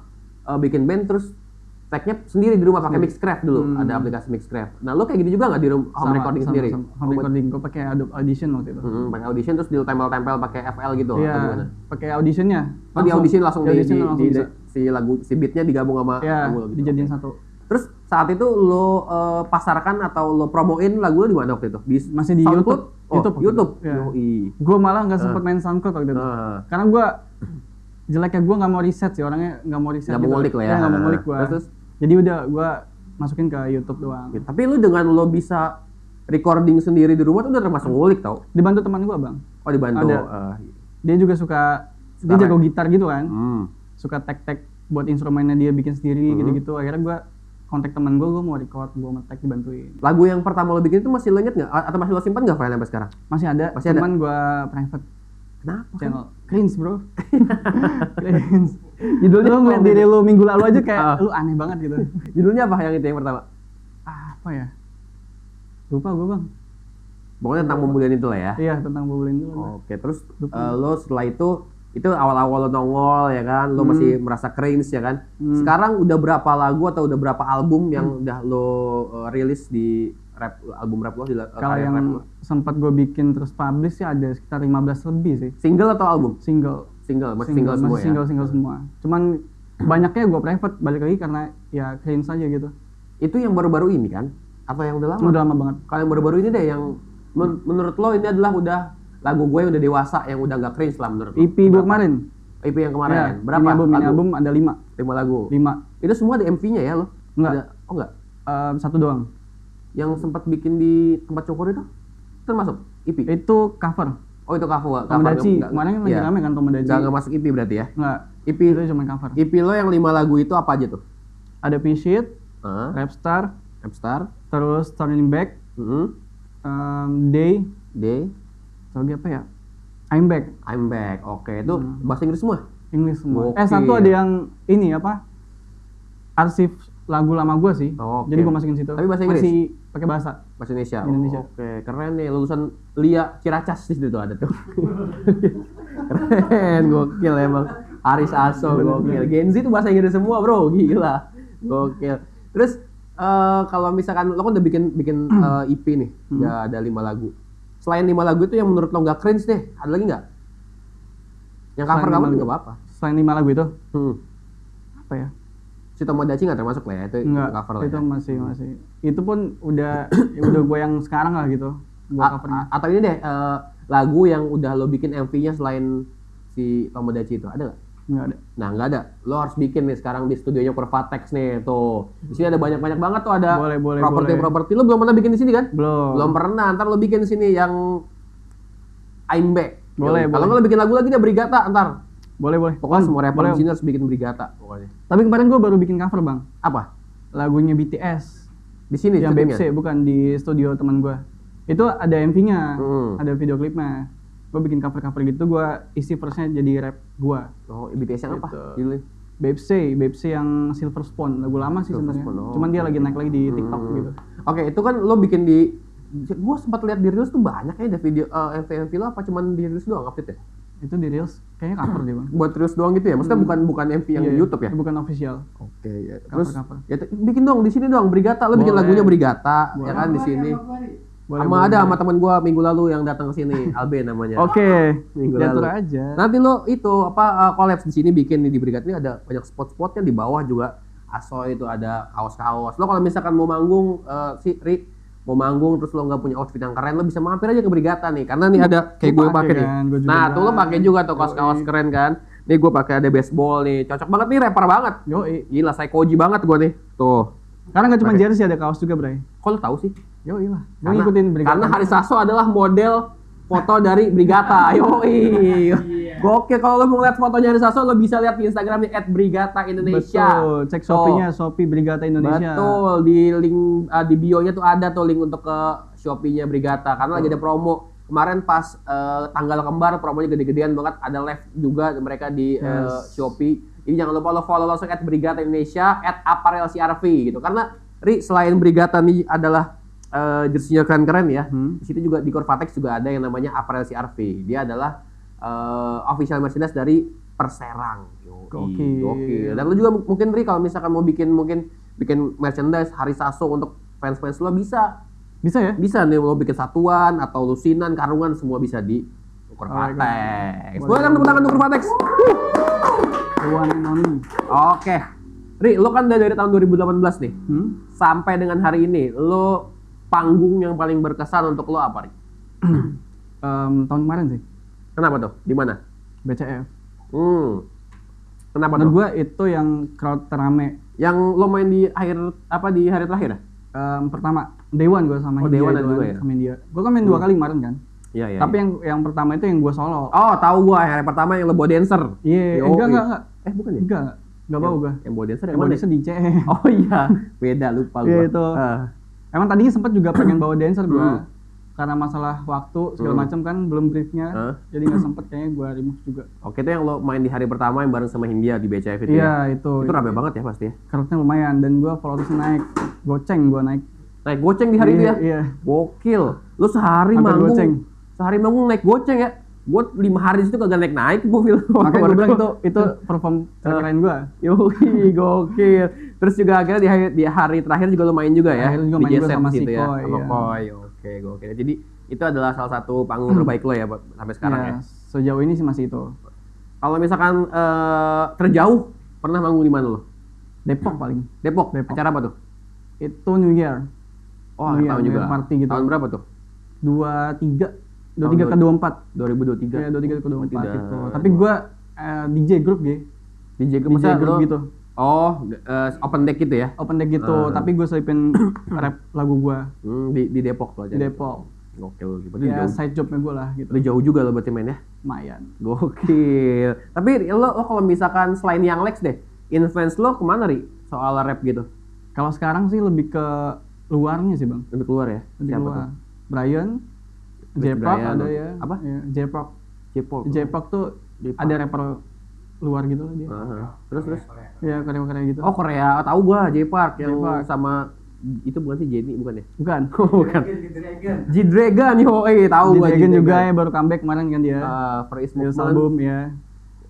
Speaker 1: bikin band terus tagnya sendiri di rumah pakai Mixcraft dulu, ada aplikasi Mixcraft. Nah lo kayak gitu juga nggak di home recording sendiri?
Speaker 2: Home recording gue pakai Adobe Audition waktu itu.
Speaker 1: Pakai Audition terus ditempel-tempel pakai FL gitu atau gimana?
Speaker 2: Iya, pakai Auditionnya.
Speaker 1: Oh di Audition langsung
Speaker 2: Di Audition langsung bisa.
Speaker 1: si beatnya digabung sama
Speaker 2: Iya,
Speaker 1: lagu lo gitu.
Speaker 2: dijadiin satu.
Speaker 1: Terus saat itu lo pasarkan atau lo promoin lagu lo di mana waktu itu?
Speaker 2: Masih di
Speaker 1: SoundCloud?
Speaker 2: YouTube.
Speaker 1: YouTube.
Speaker 2: Iya.
Speaker 1: Yoi.
Speaker 2: Gue malah nggak sempet main SoundCloud waktu itu. Karena gue jeleknya gue nggak mau riset sih, orangnya nggak mau riset.
Speaker 1: Nggak mau ngulik lo ya.
Speaker 2: Nggak mau ngulik gue.
Speaker 1: Terus?
Speaker 2: Jadi udah gue masukin ke YouTube doang.
Speaker 1: Ya, tapi lu dengan lo bisa recording sendiri di rumah tuh udah termasuk ngulik tau?
Speaker 2: Dibantu teman gue bang.
Speaker 1: Oh dibantu.
Speaker 2: Ada. Dia juga suka dia jago gitar gitu kan. Suka tag-tag buat instrumennya dia bikin sendiri gitu-gitu. Akhirnya gue kontak teman gue mau record, gue nge-tag dibantuin.
Speaker 1: Lagu yang pertama lo bikin itu masih lo inget nggak? Atau masih lo simpan nggak file sampai sekarang?
Speaker 2: Masih ada,
Speaker 1: Masih ada?
Speaker 2: cuman gue private
Speaker 1: Kenapa?
Speaker 2: channel. Cringe bro. Cringe. Judulnya lu ngeliat diri lu minggu lalu aja kayak lu aneh banget gitu.
Speaker 1: Judulnya apa yang itu yang pertama?
Speaker 2: Apa ya? Lupa gue bang.
Speaker 1: Pokoknya tentang pembulian itu lah ya.
Speaker 2: Iya tentang bobulin itu.
Speaker 1: Oke, terus lo setelah itu awal-awal lo nongol ya kan, lo masih merasa cringe ya kan. Sekarang udah berapa lagu atau udah berapa album yang udah lo rilis di album rap lo di
Speaker 2: Kalau
Speaker 1: karya
Speaker 2: yang
Speaker 1: rap lo?
Speaker 2: sempat gue bikin terus publish sih ada sekitar 15 lebih sih.
Speaker 1: Single atau album?
Speaker 2: Single.
Speaker 1: Masih single semua
Speaker 2: masih
Speaker 1: ya.
Speaker 2: single semua. Cuman banyaknya gue private, balik lagi karena ya cringe aja gitu.
Speaker 1: Itu yang baru-baru ini kan? Atau yang udah lama?
Speaker 2: Udah lama banget.
Speaker 1: Kalau yang baru-baru ini deh yang menurut lo ini adalah udah lagu gue yang udah dewasa yang udah gak cringe lah menurut lo.
Speaker 2: EP gue kemarin.
Speaker 1: EP yang kemarin.
Speaker 2: Ya,
Speaker 1: Berapa
Speaker 2: ini
Speaker 1: lagu?
Speaker 2: album ada 5.
Speaker 1: 5 lagu.
Speaker 2: 5.
Speaker 1: Itu semua ada MV-nya ya lo?
Speaker 2: Enggak.
Speaker 1: Oh enggak.
Speaker 2: Satu doang.
Speaker 1: Yang sempat bikin di tempat cukur itu termasuk EP?
Speaker 2: Itu cover.
Speaker 1: Oh itu cover.
Speaker 2: Tomodachi. Kemarin kan lagi
Speaker 1: ya.
Speaker 2: rame kan Tomodachi.
Speaker 1: Nggak masuk EP berarti ya?
Speaker 2: Enggak.
Speaker 1: EP
Speaker 2: Itu cuma cover.
Speaker 1: EP lo yang 5 lagu itu apa aja tuh?
Speaker 2: Ada P-Sheet, Rapstar,
Speaker 1: Rapstar,
Speaker 2: terus Turning Back, Day, lagi apa ya? I'm Back.
Speaker 1: I'm Back. Oke, itu bahasa Inggris semua?
Speaker 2: English semua.
Speaker 1: Gokil.
Speaker 2: Satu ada yang ini apa? Arsip lagu lama gue sih.
Speaker 1: Oke.
Speaker 2: Jadi gue masukin situ.
Speaker 1: Tapi bahasa Inggris?
Speaker 2: Masih pakai bahasa.
Speaker 1: Bahasa Indonesia.
Speaker 2: Indonesia.
Speaker 1: Oke, keren nih lulusan LIA Ciracas di situ tuh ada tuh. Keren, gokil emang. Aris Aso, gokil. Gen Z itu bahasa Inggris semua, bro. Gila. Gokil. Terus kalau misalkan lo kan udah bikin EP nih, udah ada 5 lagu. Selain 5 lagu itu yang menurut lo nggak cringe deh, ada lagi nggak? Yang cover kamu juga apa-apa.
Speaker 2: Selain 5 lagu itu, apa ya?
Speaker 1: Si Tomodachi nggak termasuk lah ya, itu
Speaker 2: Enggak,
Speaker 1: cover lah
Speaker 2: itu
Speaker 1: ya.
Speaker 2: masih. Itu pun udah udah gue yang sekarang lah gitu. Gua covernya.
Speaker 1: Atau ini deh, lagu yang udah lo bikin MV-nya selain si Tomodachi itu, ada nggak?
Speaker 2: Enggak ada.
Speaker 1: Nah nggak ada, lo harus bikin nih sekarang di studionya Pervatex nih tuh. Di sini ada banyak banget tuh ada
Speaker 2: Boleh.
Speaker 1: properti. Lo belum pernah bikin di sini kan?
Speaker 2: Belum.
Speaker 1: Pernah. Ntar lo bikin di sini yang I'm Back.
Speaker 2: Boleh.
Speaker 1: Kalau nggak lo bikin lagu lagi deh Brigata ntar.
Speaker 2: Boleh.
Speaker 1: Pokoknya semua rapper
Speaker 2: Boleh.
Speaker 1: di sini harus bikin Brigata pokoknya.
Speaker 2: Tapi kemarin gue baru bikin cover bang.
Speaker 1: Apa?
Speaker 2: Lagunya BTS.
Speaker 1: Di sini
Speaker 2: Yang
Speaker 1: syutingnya?
Speaker 2: BFC bukan di studio teman gue. Itu ada MV-nya, ada video klipnya. Gue bikin cover gitu, gue isi verse-nya jadi rap gue.
Speaker 1: Oh, BTS yang apa?
Speaker 2: Gitu.
Speaker 1: Judulnya?
Speaker 2: BFC yang Silver Spoon, lagu lama sih sebenarnya.
Speaker 1: Spoon, oh.
Speaker 2: Cuman dia lagi naik lagi di TikTok gitu.
Speaker 1: Oke, itu kan lo bikin di, gue sempat lihat di Reels tuh banyak ya ada video MV lo apa cuman di Reels doang update ya?
Speaker 2: Itu di Reels, kayaknya cover dia bang.
Speaker 1: Buat Reels doang gitu ya? Maksudnya bukan MV yang
Speaker 2: Iya,
Speaker 1: di YouTube ya?
Speaker 2: Bukan official.
Speaker 1: Oke, ya. Terus
Speaker 2: Cover.
Speaker 1: ya bikin dong di sini dong Brigata, lo bikin
Speaker 2: Boleh.
Speaker 1: lagunya Brigata ya kan di sini.
Speaker 2: Boleh.
Speaker 1: Sama teman gue minggu lalu yang datang ke sini, Albe namanya.
Speaker 2: Oke,
Speaker 1: Minggu
Speaker 2: diatur
Speaker 1: lalu.
Speaker 2: aja.
Speaker 1: Nanti lo itu collabs di sini bikin nih di Brigata ini ada banyak spot-spotnya di bawah juga. Asoy itu ada kaos-kaos. Lo kalau misalkan mau manggung mau manggung terus lo nggak punya outfit yang keren, lo bisa mampir aja ke Brigata nih. Karena nih ada kayak gue pakai nih.
Speaker 2: kan, gua juga
Speaker 1: Nah, tuh lo pakai juga tuh kaos-kaos keren kan. Nih gue pakai ada baseball nih. Cocok banget nih, rapper banget.
Speaker 2: Yoi.
Speaker 1: Gila, psychoji banget gue nih. Tuh.
Speaker 2: Karena nggak cuma jersey, ada kaos juga, Bray.
Speaker 1: Kok lo tahu sih?
Speaker 2: Yoi lah. Gue ngikutin Brigata.
Speaker 1: Karena Haris Sasso adalah model foto dari Brigata. Yoi. Gokil, kalau lo mau lihat fotonya Ari Sasso, lo bisa lihat di Instagramnya @brigata_indonesia.
Speaker 2: Betul, cek Shopee-nya, Shopee Brigata Indonesia.
Speaker 1: Betul, di link di bio-nya tuh ada tuh link untuk ke Shopee-nya Brigata karena lagi ada promo. Kemarin pas tanggal kembar promonya gede-gedean banget, ada live juga mereka di Shopee. Jadi jangan lupa lo follow langsung @brigata Indonesia @apparelcrv gitu. Karena Ri, selain Brigata nih adalah jersinya keren-keren ya. Di situ juga di Corvatex juga ada yang namanya Apparel CRV. Dia adalah official merchandise dari Perserang. Gokil. Dan lu juga mungkin Ri kalau misalkan mau bikin merchandise Ari Sasso untuk fans-fans lo bisa.
Speaker 2: Bisa ya?
Speaker 1: Bisa nih lo bikin satuan atau lusinan, karungan semua bisa di Corvatex. Boleh kan tepuk tangan untuk Corvatex.
Speaker 2: One and only.
Speaker 1: Oke. Ri, lo kan udah dari tahun 2018 nih. Sampai dengan hari ini, lo panggung yang paling berkesan untuk lo apa, Ri?
Speaker 2: Tahun kemarin sih.
Speaker 1: Kenapa tuh? Di mana?
Speaker 2: BCF.
Speaker 1: Kenapa
Speaker 2: Menurut
Speaker 1: tuh?
Speaker 2: gue itu yang crowd terame.
Speaker 1: Yang lo main di di hari terakhir ya?
Speaker 2: Pertama Dewan gue sama India.
Speaker 1: Dewan juga ya?
Speaker 2: Sama India. Gue kan main 2 kali kemarin kan.
Speaker 1: Iya.
Speaker 2: Tapi yang pertama itu yang gue solo.
Speaker 1: Oh, tahu gua hari pertama yang lo bawa dancer.
Speaker 2: Iya, enggak.
Speaker 1: Bukan ya?
Speaker 2: Enggak bawa gue.
Speaker 1: Yang bawa dancer
Speaker 2: Yang bawa dancer di CE.
Speaker 1: Oh iya, beda lupa gua.
Speaker 2: Iya itu. Emang tadinya sempat juga pengen bawa dancer gue. Karena masalah waktu segala macam kan belum briefnya. Jadi nggak sempet kayaknya gue remove juga.
Speaker 1: Oke, itu yang lo main di hari pertama yang bareng sama Hindia di BCF itu
Speaker 2: ya?
Speaker 1: Iya, itu rame banget ya pasti ya?
Speaker 2: Crowdnya lumayan dan gue followersnya naik. Goceng gue naik.
Speaker 1: Naik goceng di hari itu ya?
Speaker 2: Iya.
Speaker 1: Gokil. Lo sehari manggung naik goceng ya? Gue 5 hari itu kagak naik gue film.
Speaker 2: Makanya gue bilang itu perform terkeren gue.
Speaker 1: Yoi, gokil. Terus juga akhirnya di hari terakhir juga lo main juga ya?
Speaker 2: Akhirnya juga main juga sama
Speaker 1: gitu
Speaker 2: Sikoy.
Speaker 1: Ya? Sama Koy. Oke, gokil. Jadi itu adalah salah satu panggung terbaik lo ya sampai sekarang ya?
Speaker 2: Sejauh ini sih masih itu.
Speaker 1: Kalau misalkan terjauh, pernah manggung di mana lo?
Speaker 2: Depok paling.
Speaker 1: Depok. Acara apa tuh?
Speaker 2: Itu New Year.
Speaker 1: Oh, tahun juga.
Speaker 2: Party gitu.
Speaker 1: Tahun berapa tuh?
Speaker 2: 23 ke 24.
Speaker 1: 2023.
Speaker 2: Iya, 23 ke 24 gitu. Tapi gua DJ grup
Speaker 1: DJ grup
Speaker 2: gitu.
Speaker 1: Oh, open deck gitu ya?
Speaker 2: Open deck gitu, tapi gua selipin rap lagu gua.
Speaker 1: Di Depok tuh aja.
Speaker 2: Di Depok.
Speaker 1: Gokil gitu.
Speaker 2: Ya side jobnya gua lah gitu.
Speaker 1: Lu jauh juga lo berarti main ya?
Speaker 2: Lumayan.
Speaker 1: Gokil. Tapi lo kalau misalkan selain yang Lex deh, influence lo kemana Ri? Soal rap gitu?
Speaker 2: Kalau sekarang sih lebih ke luarnya sih bang.
Speaker 1: Lebih keluar ya?
Speaker 2: Lebih
Speaker 1: Siapa
Speaker 2: keluar.
Speaker 1: tuh?
Speaker 2: Brian, J-Pop ada ya.
Speaker 1: Apa?
Speaker 2: Ya, J-Pop.
Speaker 1: J-Pop
Speaker 2: tuh ada rapper luar gitu lah dia.
Speaker 1: Terus?
Speaker 2: Ya Korea gitu.
Speaker 1: Oh Korea, tahu gua J-Park yang sama itu bukan sih Jenny bukan ya?
Speaker 2: Bukan.
Speaker 1: Bukan. G-Dragon tahu gua.
Speaker 2: G-Dragon juga ya baru comeback kemarin kan dia.
Speaker 1: First
Speaker 2: album ya.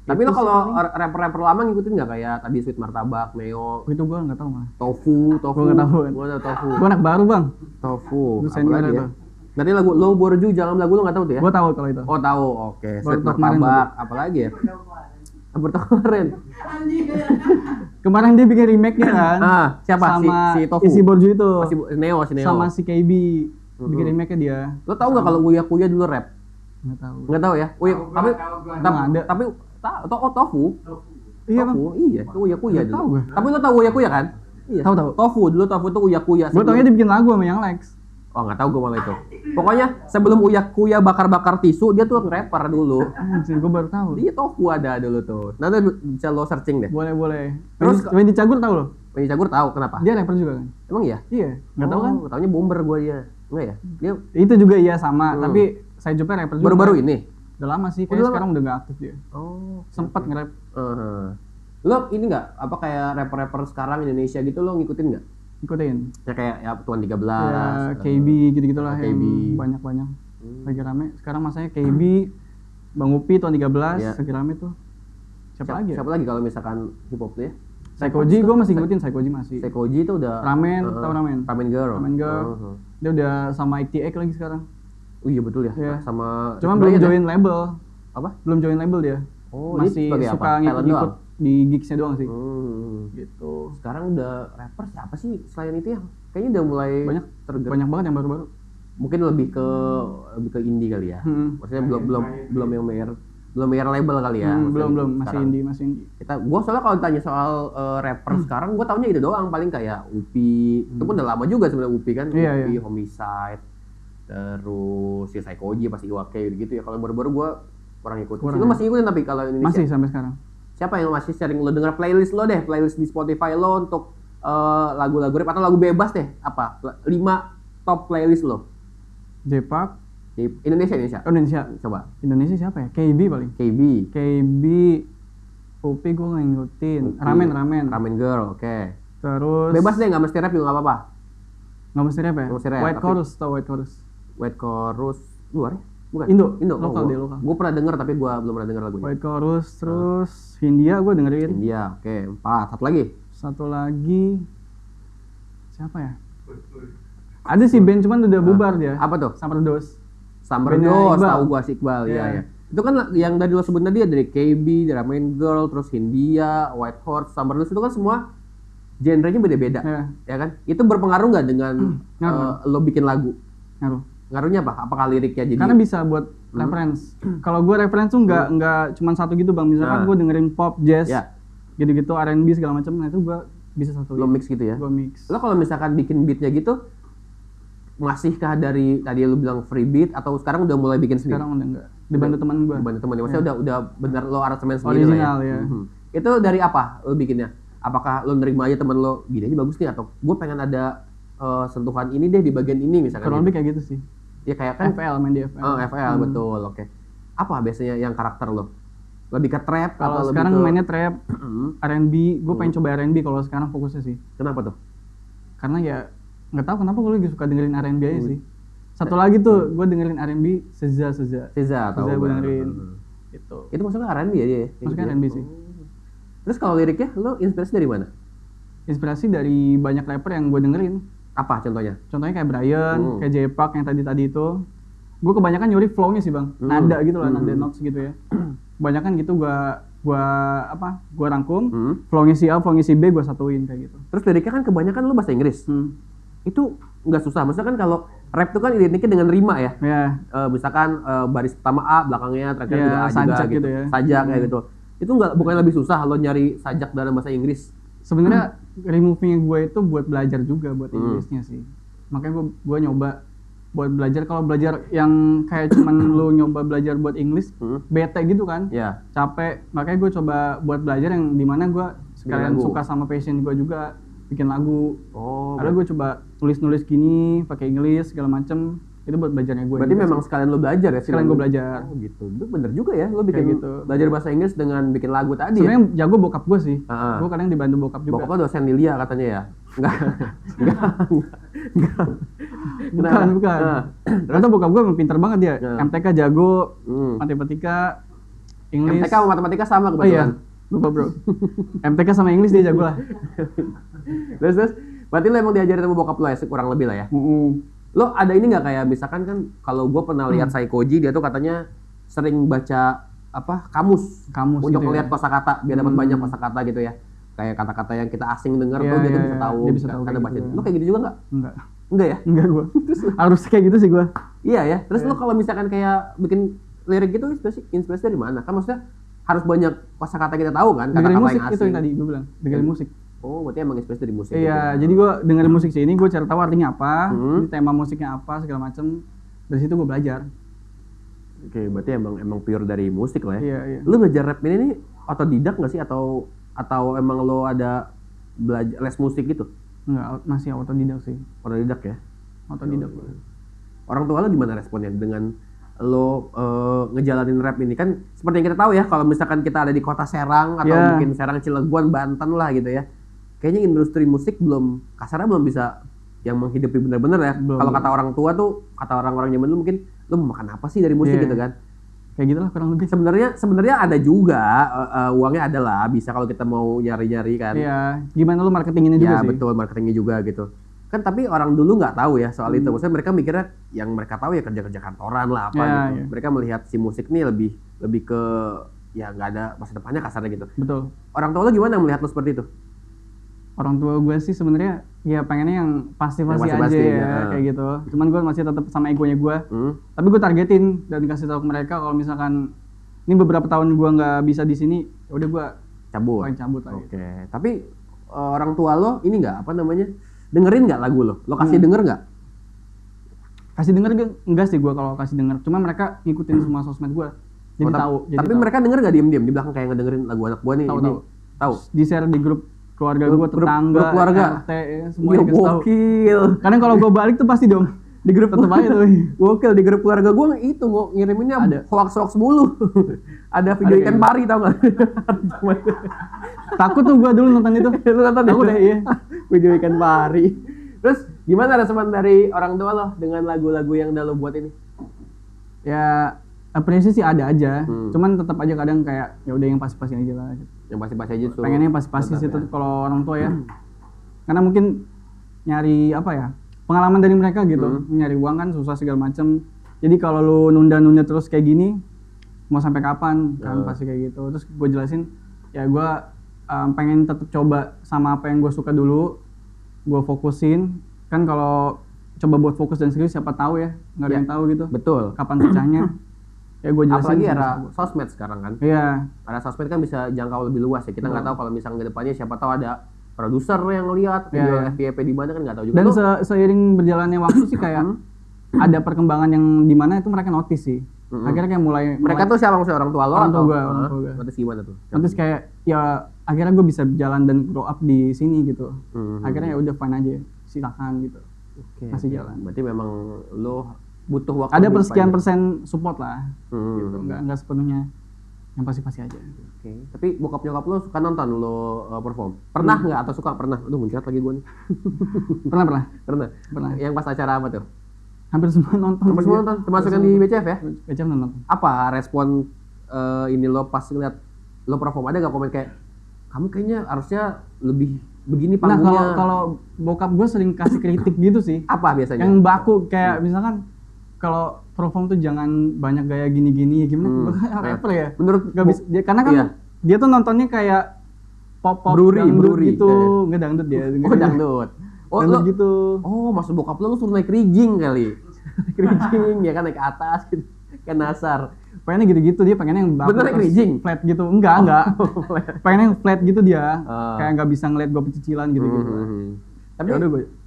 Speaker 1: Tapi lo kalau rapper lama ngikutin nggak kayak tadi Sweet Martabak, Neo?
Speaker 2: Itu gua nggak tahu malah.
Speaker 1: Tofu.
Speaker 2: Gua nggak tahu.
Speaker 1: Gua ada Tofu.
Speaker 2: Gua anak baru bang.
Speaker 1: Tofu.
Speaker 2: Senior itu.
Speaker 1: Berarti lagu Low Borju dalam lagu lo nggak tahu tuh ya?
Speaker 2: Gua tahu kalau itu.
Speaker 1: Oh tahu, oke. Sweet Martabak, apalagi ya? Kemarin.
Speaker 2: Kemarin dia bikin remake-nya kan?
Speaker 1: Siapa?
Speaker 2: Sama
Speaker 1: si Tofu.
Speaker 2: Si Borju itu.
Speaker 1: Neo.
Speaker 2: Sama si KB. Bikin remake-nya dia.
Speaker 1: Lo tahu nggak kalau Uya Kuya dulu rap?
Speaker 2: Nggak tahu.
Speaker 1: Nggak tahu ya? Tapi Tofu.
Speaker 2: Iya bang.
Speaker 1: Iya, itu Uya Kuya dulu.
Speaker 2: Tahu gue.
Speaker 1: Tapi lo tahu Uya Kuya kan? Iya.
Speaker 2: Tahu.
Speaker 1: Tofu tuh Uya Kuya.
Speaker 2: Gue taunya dia bikin lagu sama yang Lex.
Speaker 1: Oh nggak tahu gue malah itu. Pokoknya sebelum Uya Kuya bakar tisu dia tuh rapper dulu.
Speaker 2: Anjir, gue baru tahu.
Speaker 1: Dia Tofu ada dulu tuh. Nanti bisa lo searching deh.
Speaker 2: Boleh.
Speaker 1: Terus
Speaker 2: Wendy Cagur tahu lo?
Speaker 1: Wendy Cagur tahu kenapa?
Speaker 2: Dia rapper juga kan?
Speaker 1: Emang iya?
Speaker 2: Iya. Nggak tahu kan?
Speaker 1: Taunya bomber gue dia. Enggak ya? Dia
Speaker 2: itu juga iya sama. Tapi saya jumpa rapper juga.
Speaker 1: Baru-baru ini.
Speaker 2: Udah lama sih. Kayaknya sekarang udah nggak aktif dia.
Speaker 1: Oh.
Speaker 2: Sempet nge-rap.
Speaker 1: Lo ini nggak apa kayak rapper-rapper sekarang Indonesia gitu lo ngikutin nggak?
Speaker 2: Ikutin.
Speaker 1: Ya kayak ya Tuan 13,
Speaker 2: ya, KB gitu-gitulah
Speaker 1: KB.
Speaker 2: Yang banyak-banyak. Lagi rame. Sekarang masanya KB, Bang Upi, Tuan 13, lagi rame tuh. Siapa lagi
Speaker 1: kalau misalkan hip hop tuh ya?
Speaker 2: Saikoji gue masih ngikutin, Saikoji masih.
Speaker 1: Saikoji itu udah
Speaker 2: Ramen, tahu Ramen?
Speaker 1: Ramen Girl.
Speaker 2: Dia udah sama ITX lagi sekarang.
Speaker 1: Oh iya betul ya.
Speaker 2: Yeah.
Speaker 1: Sama
Speaker 2: cuma belum join label.
Speaker 1: Apa?
Speaker 2: Belum join label dia.
Speaker 1: Oh,
Speaker 2: masih suka ngikut di gigsnya doang sih. Gitu.
Speaker 1: Sekarang udah rapper siapa sih selain itu ya? Kayaknya udah mulai
Speaker 2: banyak banget yang baru-baru.
Speaker 1: Mungkin lebih ke indie kali ya. Maksudnya belum yang bayar label kali ya.
Speaker 2: Belum masih indie.
Speaker 1: Gua soalnya kalau ditanya soal rapper sekarang gua taunya itu doang paling kayak Upi. Itu pun udah lama juga sebenarnya Upi kan. Upi, Homicide. Terus si Saikoji pasti Iwake gitu ya. Kalau baru-baru gua Kurang ngikutin.
Speaker 2: Kurang
Speaker 1: Lu
Speaker 2: ya.
Speaker 1: masih ngikutin tapi kalau Indonesia?
Speaker 2: Masih sampai sekarang.
Speaker 1: Siapa yang masih sering lo denger playlist lo deh, playlist di Spotify lo untuk lagu-lagu rap atau lagu bebas deh, apa? 5 top playlist lo.
Speaker 2: J-Park,
Speaker 1: Di Indonesia. Coba.
Speaker 2: Indonesia siapa ya? KB paling. KB, Upi gue nggak ngikutin. Ramen.
Speaker 1: Girl, oke.
Speaker 2: Terus
Speaker 1: Bebas deh, nggak mesti rap juga nggak apa-apa.
Speaker 2: nggak mesti rap ya?
Speaker 1: Nggak mesti rap,
Speaker 2: White
Speaker 1: tapi-
Speaker 2: Chorus tau White Chorus.
Speaker 1: White Chorus luar ya? Bukan.
Speaker 2: Indo.
Speaker 1: Indo.
Speaker 2: Lokal dia, lokal.
Speaker 1: Gue pernah denger tapi gue belum pernah denger lagunya.
Speaker 2: White Chorus, terus Hindia gue dengerin.
Speaker 1: India, oke. 4. Satu lagi.
Speaker 2: Satu lagi siapa ya? Ada sih band cuman udah bubar dia.
Speaker 1: Apa tuh?
Speaker 2: Samperdos.
Speaker 1: Summer
Speaker 2: Bandnya
Speaker 1: Dose,
Speaker 2: Iqbal.
Speaker 1: tahu gua si Iqbal,
Speaker 2: Iya.
Speaker 1: ya. Itu kan yang tadi lo sebut tadi dari KB, dari Ramen Girl, terus Hindia, White Horse, Summer Dose itu kan semua genrenya beda-beda,
Speaker 2: Iya.
Speaker 1: ya kan? Itu berpengaruh nggak dengan
Speaker 2: Ngaruh.
Speaker 1: lo bikin lagu?
Speaker 2: Ngaruh.
Speaker 1: Ngaruhnya apa? Apakah liriknya jadi?
Speaker 2: Karena bisa buat reference. Kalau gue reference tuh nggak cuma satu gitu bang. Misalkan gue dengerin pop, jazz,
Speaker 1: Ya.
Speaker 2: gitu-gitu, R&B segala macam. Nah itu gue bisa satu.
Speaker 1: Lo mix gitu ya?
Speaker 2: Gue mix.
Speaker 1: Lo kalau misalkan bikin beatnya gitu, masihkah dari tadi lo bilang free beat atau sekarang udah mulai bikin sendiri?
Speaker 2: Sekarang udah enggak. Dibantu teman gue.
Speaker 1: Bantu temen, maksudnya udah bener lo aransemen sendiri
Speaker 2: Original
Speaker 1: lah
Speaker 2: ya.
Speaker 1: Mhm. Itu dari apa lo bikinnya? Apakah lo nerima aja temen lo, gini aja bagus nih, atau gue pengen ada sentuhan ini deh di bagian ini misalkan?
Speaker 2: Kurang
Speaker 1: gitu.
Speaker 2: lebih kayak gitu sih.
Speaker 1: Ya kayak kan
Speaker 2: FL main di FL.
Speaker 1: FL betul, oke. Apa biasanya yang karakter lo? Lebih ke trap
Speaker 2: Kalau
Speaker 1: atau
Speaker 2: sekarang
Speaker 1: lebih ke
Speaker 2: mainnya trap,
Speaker 1: Mhm.
Speaker 2: R&B. Gue pengen coba R&B kalau sekarang fokusnya sih.
Speaker 1: Kenapa tuh?
Speaker 2: Karena ya nggak tahu kenapa gue lagi suka dengerin R&B aja sih. Satu lagi tuh gue dengerin R&B Seza.
Speaker 1: Seza atau
Speaker 2: Seza gue dengerin. Gitu.
Speaker 1: Itu maksudnya R&B aja ya?
Speaker 2: Maksudnya
Speaker 1: Gitu ya?
Speaker 2: R&B sih.
Speaker 1: Terus kalau liriknya lo inspirasi dari mana?
Speaker 2: Inspirasi dari banyak rapper yang gue dengerin.
Speaker 1: Apa contohnya?
Speaker 2: Contohnya kayak Brian, kayak J-Park yang tadi itu. Gue kebanyakan nyuri flow-nya sih bang, nada gitu lah, nada notes gitu ya. Kebanyakan gitu gue rangkum, flow-nya si A, flow-nya si B gue satuin kayak gitu.
Speaker 1: Terus liriknya kan kebanyakan lo bahasa Inggris. Itu nggak susah, maksudnya kan kalau rap itu kan identiknya dengan rima ya.
Speaker 2: Ya,
Speaker 1: Misalkan baris pertama A, belakangnya terakhir
Speaker 2: Ya,
Speaker 1: juga A juga
Speaker 2: sajak
Speaker 1: gitu.
Speaker 2: gitu ya.
Speaker 1: Sajak kayak gitu. Itu nggak, bukan lebih susah lo nyari sajak dalam bahasa Inggris?
Speaker 2: sebenarnya removing gue itu buat belajar juga buat Inggrisnya sih. Makanya gue nyoba buat belajar. Kalau belajar yang kayak cuman lu nyoba belajar buat Inggris, bete gitu kan,
Speaker 1: Ya.
Speaker 2: capek. Makanya gue coba buat belajar yang dimana gue sekalian
Speaker 1: lagu.
Speaker 2: suka sama passion gue juga, bikin lagu.
Speaker 1: Oh,
Speaker 2: Ada gue coba tulis gini pakai Inggris segala macem, itu buat belajarnya gue.
Speaker 1: berarti memang sekalian lo belajar ya?
Speaker 2: sekalian gue belajar.
Speaker 1: Oh gitu, itu bener juga ya, lo bikin
Speaker 2: Kayak gitu.
Speaker 1: belajar bahasa Inggris dengan bikin lagu tadi ya?
Speaker 2: Sebenarnya yang jago bokap gue sih.
Speaker 1: Ah.
Speaker 2: Gue kadang dibantu bokap juga.
Speaker 1: Bokap lo dosen Lilia katanya ya? Enggak.
Speaker 2: Bukan.
Speaker 1: Ah.
Speaker 2: Ternyata bokap gue emang pinter banget dia.
Speaker 1: Ah.
Speaker 2: MTK jago,
Speaker 1: Hmm.
Speaker 2: matematika, Inggris.
Speaker 1: MTK sama matematika sama
Speaker 2: Oh iya,
Speaker 1: kebetulan.
Speaker 2: lupa bro. MTK sama Inggris dia jago lah.
Speaker 1: Terus, berarti lo emang diajarin sama bokap lo ya, kurang lebih lah ya? Lo ada ini nggak kayak misalkan kan kalau gue pernah lihat Saikoji, dia tuh katanya sering baca apa kamus untuk
Speaker 2: Gitu
Speaker 1: melihat
Speaker 2: ya.
Speaker 1: kosakata biar dapat banyak kosakata gitu ya, kayak kata-kata yang kita asing denger
Speaker 2: Iya,
Speaker 1: tuh dia tuh
Speaker 2: iya,
Speaker 1: bisa
Speaker 2: iya.
Speaker 1: tahu,
Speaker 2: Dia bisa tahu
Speaker 1: karena
Speaker 2: kayak
Speaker 1: baca.
Speaker 2: gitu.
Speaker 1: Lo kayak gitu juga nggak?
Speaker 2: Enggak
Speaker 1: Enggak ya?
Speaker 2: gue. Harus kayak gitu sih gue.
Speaker 1: Iya ya. Terus lo kalau misalkan kayak bikin lirik gitu inspirasi dari mana? Kan maksudnya harus banyak kosakata kita tahu kan,
Speaker 2: Dengerin
Speaker 1: kata-kata
Speaker 2: musik
Speaker 1: yang
Speaker 2: itu
Speaker 1: asing.
Speaker 2: yang tadi gue bilang, dengerin musik.
Speaker 1: Oh, berarti emang inspirasi dari musik.
Speaker 2: Iya,
Speaker 1: gitu.
Speaker 2: jadi gue dengerin musik sih ini, gue cari tahu artinya apa, ini tema musiknya apa segala macem. Dari situ gue belajar.
Speaker 1: Oke, berarti emang pure dari musik lah ya.
Speaker 2: Iya.
Speaker 1: Lu belajar rap ini nih otodidak nggak sih atau emang lo ada belajar les musik gitu?
Speaker 2: Enggak, masih autodidak sih.
Speaker 1: Otodidak ya.
Speaker 2: Autodidak.
Speaker 1: Orang tua lo gimana responnya dengan lo ngejalanin rap ini? Kan seperti yang kita tahu ya, kalau misalkan kita ada di kota Serang atau
Speaker 2: Yeah.
Speaker 1: mungkin Serang, Cilegon, Banten lah gitu ya. Kayaknya industri musik kasarnya belum bisa yang menghidupi bener-bener ya.
Speaker 2: Belum.
Speaker 1: Kalau kata orang tua tuh, kata orang-orang zaman dulu mungkin lo mau makan apa sih dari musik
Speaker 2: Yeah.
Speaker 1: gitu kan.
Speaker 2: Kayak gitu lah kurang lebih.
Speaker 1: Sebenarnya ada juga uangnya ada lah, bisa kalau kita mau nyari-nyari kan.
Speaker 2: Iya, gimana lu marketinginnya juga
Speaker 1: Ya
Speaker 2: sih.
Speaker 1: betul, marketingnya juga gitu. Kan tapi orang dulu nggak tahu ya soal itu. Maksudnya mereka mikirnya yang mereka tahu ya kerja-kerja kantoran lah apa
Speaker 2: Ya,
Speaker 1: gitu.
Speaker 2: ya.
Speaker 1: Mereka melihat si musik nih lebih ke ya nggak ada masa depannya kasarnya gitu.
Speaker 2: Betul.
Speaker 1: Orang tua lo gimana melihat lo seperti itu?
Speaker 2: Orang tua gue sih sebenarnya ya pengennya yang pasti-pasti
Speaker 1: Yang
Speaker 2: aja
Speaker 1: pasti-pasti,
Speaker 2: ya,
Speaker 1: ya.
Speaker 2: kayak gitu. Cuman gue masih tetap sama egonya gue. Tapi gue targetin dan kasih tahu ke mereka kalau misalkan ini beberapa tahun gue nggak bisa di sini, ya udah gue
Speaker 1: Cabut.
Speaker 2: pengen cabut lagi.
Speaker 1: Oke. Tapi orang tua lo ini nggak apa namanya dengerin nggak lagu lo? Lo kasih denger nggak?
Speaker 2: Kasih denger enggak sih gue kalau kasih denger. Cuma mereka ngikutin semua sosmed gue. Jadi tahu.
Speaker 1: Tapi mereka denger gak diem-diem di belakang kayak ngedengerin lagu anak gua nih? Tahu.
Speaker 2: Di share di grup keluarga gua, tetangga,
Speaker 1: grup keluarga,
Speaker 2: RT, semua dikasih tahu.
Speaker 1: Gokil.
Speaker 2: Karena kalau gua balik tuh pasti dong di grup tetep aja tuh.
Speaker 1: Gokil, di grup keluarga gua itu ngiriminnya hoax mulu. Ada video ikan pari tau gak?
Speaker 2: Takut tuh gua dulu nonton itu.
Speaker 1: Lu nonton
Speaker 2: Takut deh, iya.
Speaker 1: Video ikan pari. Terus gimana respon dari orang tua lo dengan lagu-lagu yang udah lo buat ini?
Speaker 2: Ya apresiasi sih ada aja, cuman tetap aja kadang kayak ya udah yang pasti-pasti aja lah.
Speaker 1: Yang pasti-pasti aja tuh.
Speaker 2: Pengennya pasti-pasti sih tuh kalau orang tua ya. Karena mungkin nyari apa ya? Pengalaman dari mereka gitu. Nyari uang kan susah segala macem. Jadi kalau lu nunda-nunda terus kayak gini mau sampai kapan kan pasti kayak gitu. Terus gue jelasin ya gue pengen tetap coba sama apa yang gue suka dulu. Gue fokusin kan kalau coba buat fokus dan serius siapa tahu ya nggak ada yang tahu gitu.
Speaker 1: Betul.
Speaker 2: Kapan pecahnya? Ya gue jelasin.
Speaker 1: Apalagi era sosmed sekarang kan.
Speaker 2: Iya.
Speaker 1: Era sosmed kan bisa jangkau lebih luas ya. Kita nggak tahu kalau misalnya ke depannya siapa tahu ada produser yang lihat video FYP di mana kan nggak tahu juga. Dan
Speaker 2: seiring berjalannya waktu sih kayak ada perkembangan yang di mana itu mereka notice sih. Akhirnya kayak mulai
Speaker 1: mereka tuh siapa maksudnya orang tua lo
Speaker 2: orang
Speaker 1: atau
Speaker 2: tua gue.
Speaker 1: Notice gimana tuh?
Speaker 2: Notice kayak ya akhirnya gue bisa jalan dan grow up di sini gitu. Akhirnya ya udah fine aja, silakan gitu. Masih jalan.
Speaker 1: Berarti memang lo butuh waktu.
Speaker 2: Ada persekian persen support lah. Gitu. Enggak sepenuhnya yang pasti-pasti aja.
Speaker 1: Tapi bokap nyokap lo suka nonton lo perform? Pernah nggak atau suka? Pernah. Aduh muncrat lagi gue nih. Pernah. Yang pas acara apa tuh?
Speaker 2: Hampir semua nonton.
Speaker 1: Termasuk yang di BCF ya?
Speaker 2: BCF nonton.
Speaker 1: Apa respon ini lo pas ngeliat lo perform? Ada nggak komen kayak kamu kayaknya harusnya lebih begini panggungnya?
Speaker 2: Nah kalau bokap gue sering kasih kritik gitu sih.
Speaker 1: Apa biasanya?
Speaker 2: Yang baku kayak misalkan kalau perform tuh jangan banyak gaya gini-gini ya gimana? Rapper ya?
Speaker 1: Menurut
Speaker 2: gak bisa karena kan dia tuh nontonnya kayak pop dangdut gitu, nggak dangdut dia.
Speaker 1: Dangdut.
Speaker 2: Dangdut gitu.
Speaker 1: Oh, maksud bokap lo suruh naik rigging kali. Rigging ya kan naik ke atas gitu. Kayak Nasar.
Speaker 2: Pengennya gitu-gitu dia pengennya yang
Speaker 1: bener naik rigging?
Speaker 2: Flat gitu. Enggak. Pengennya yang flat gitu dia. Kayak nggak bisa ngeliat gue pecicilan gitu-gitu.
Speaker 1: Tapi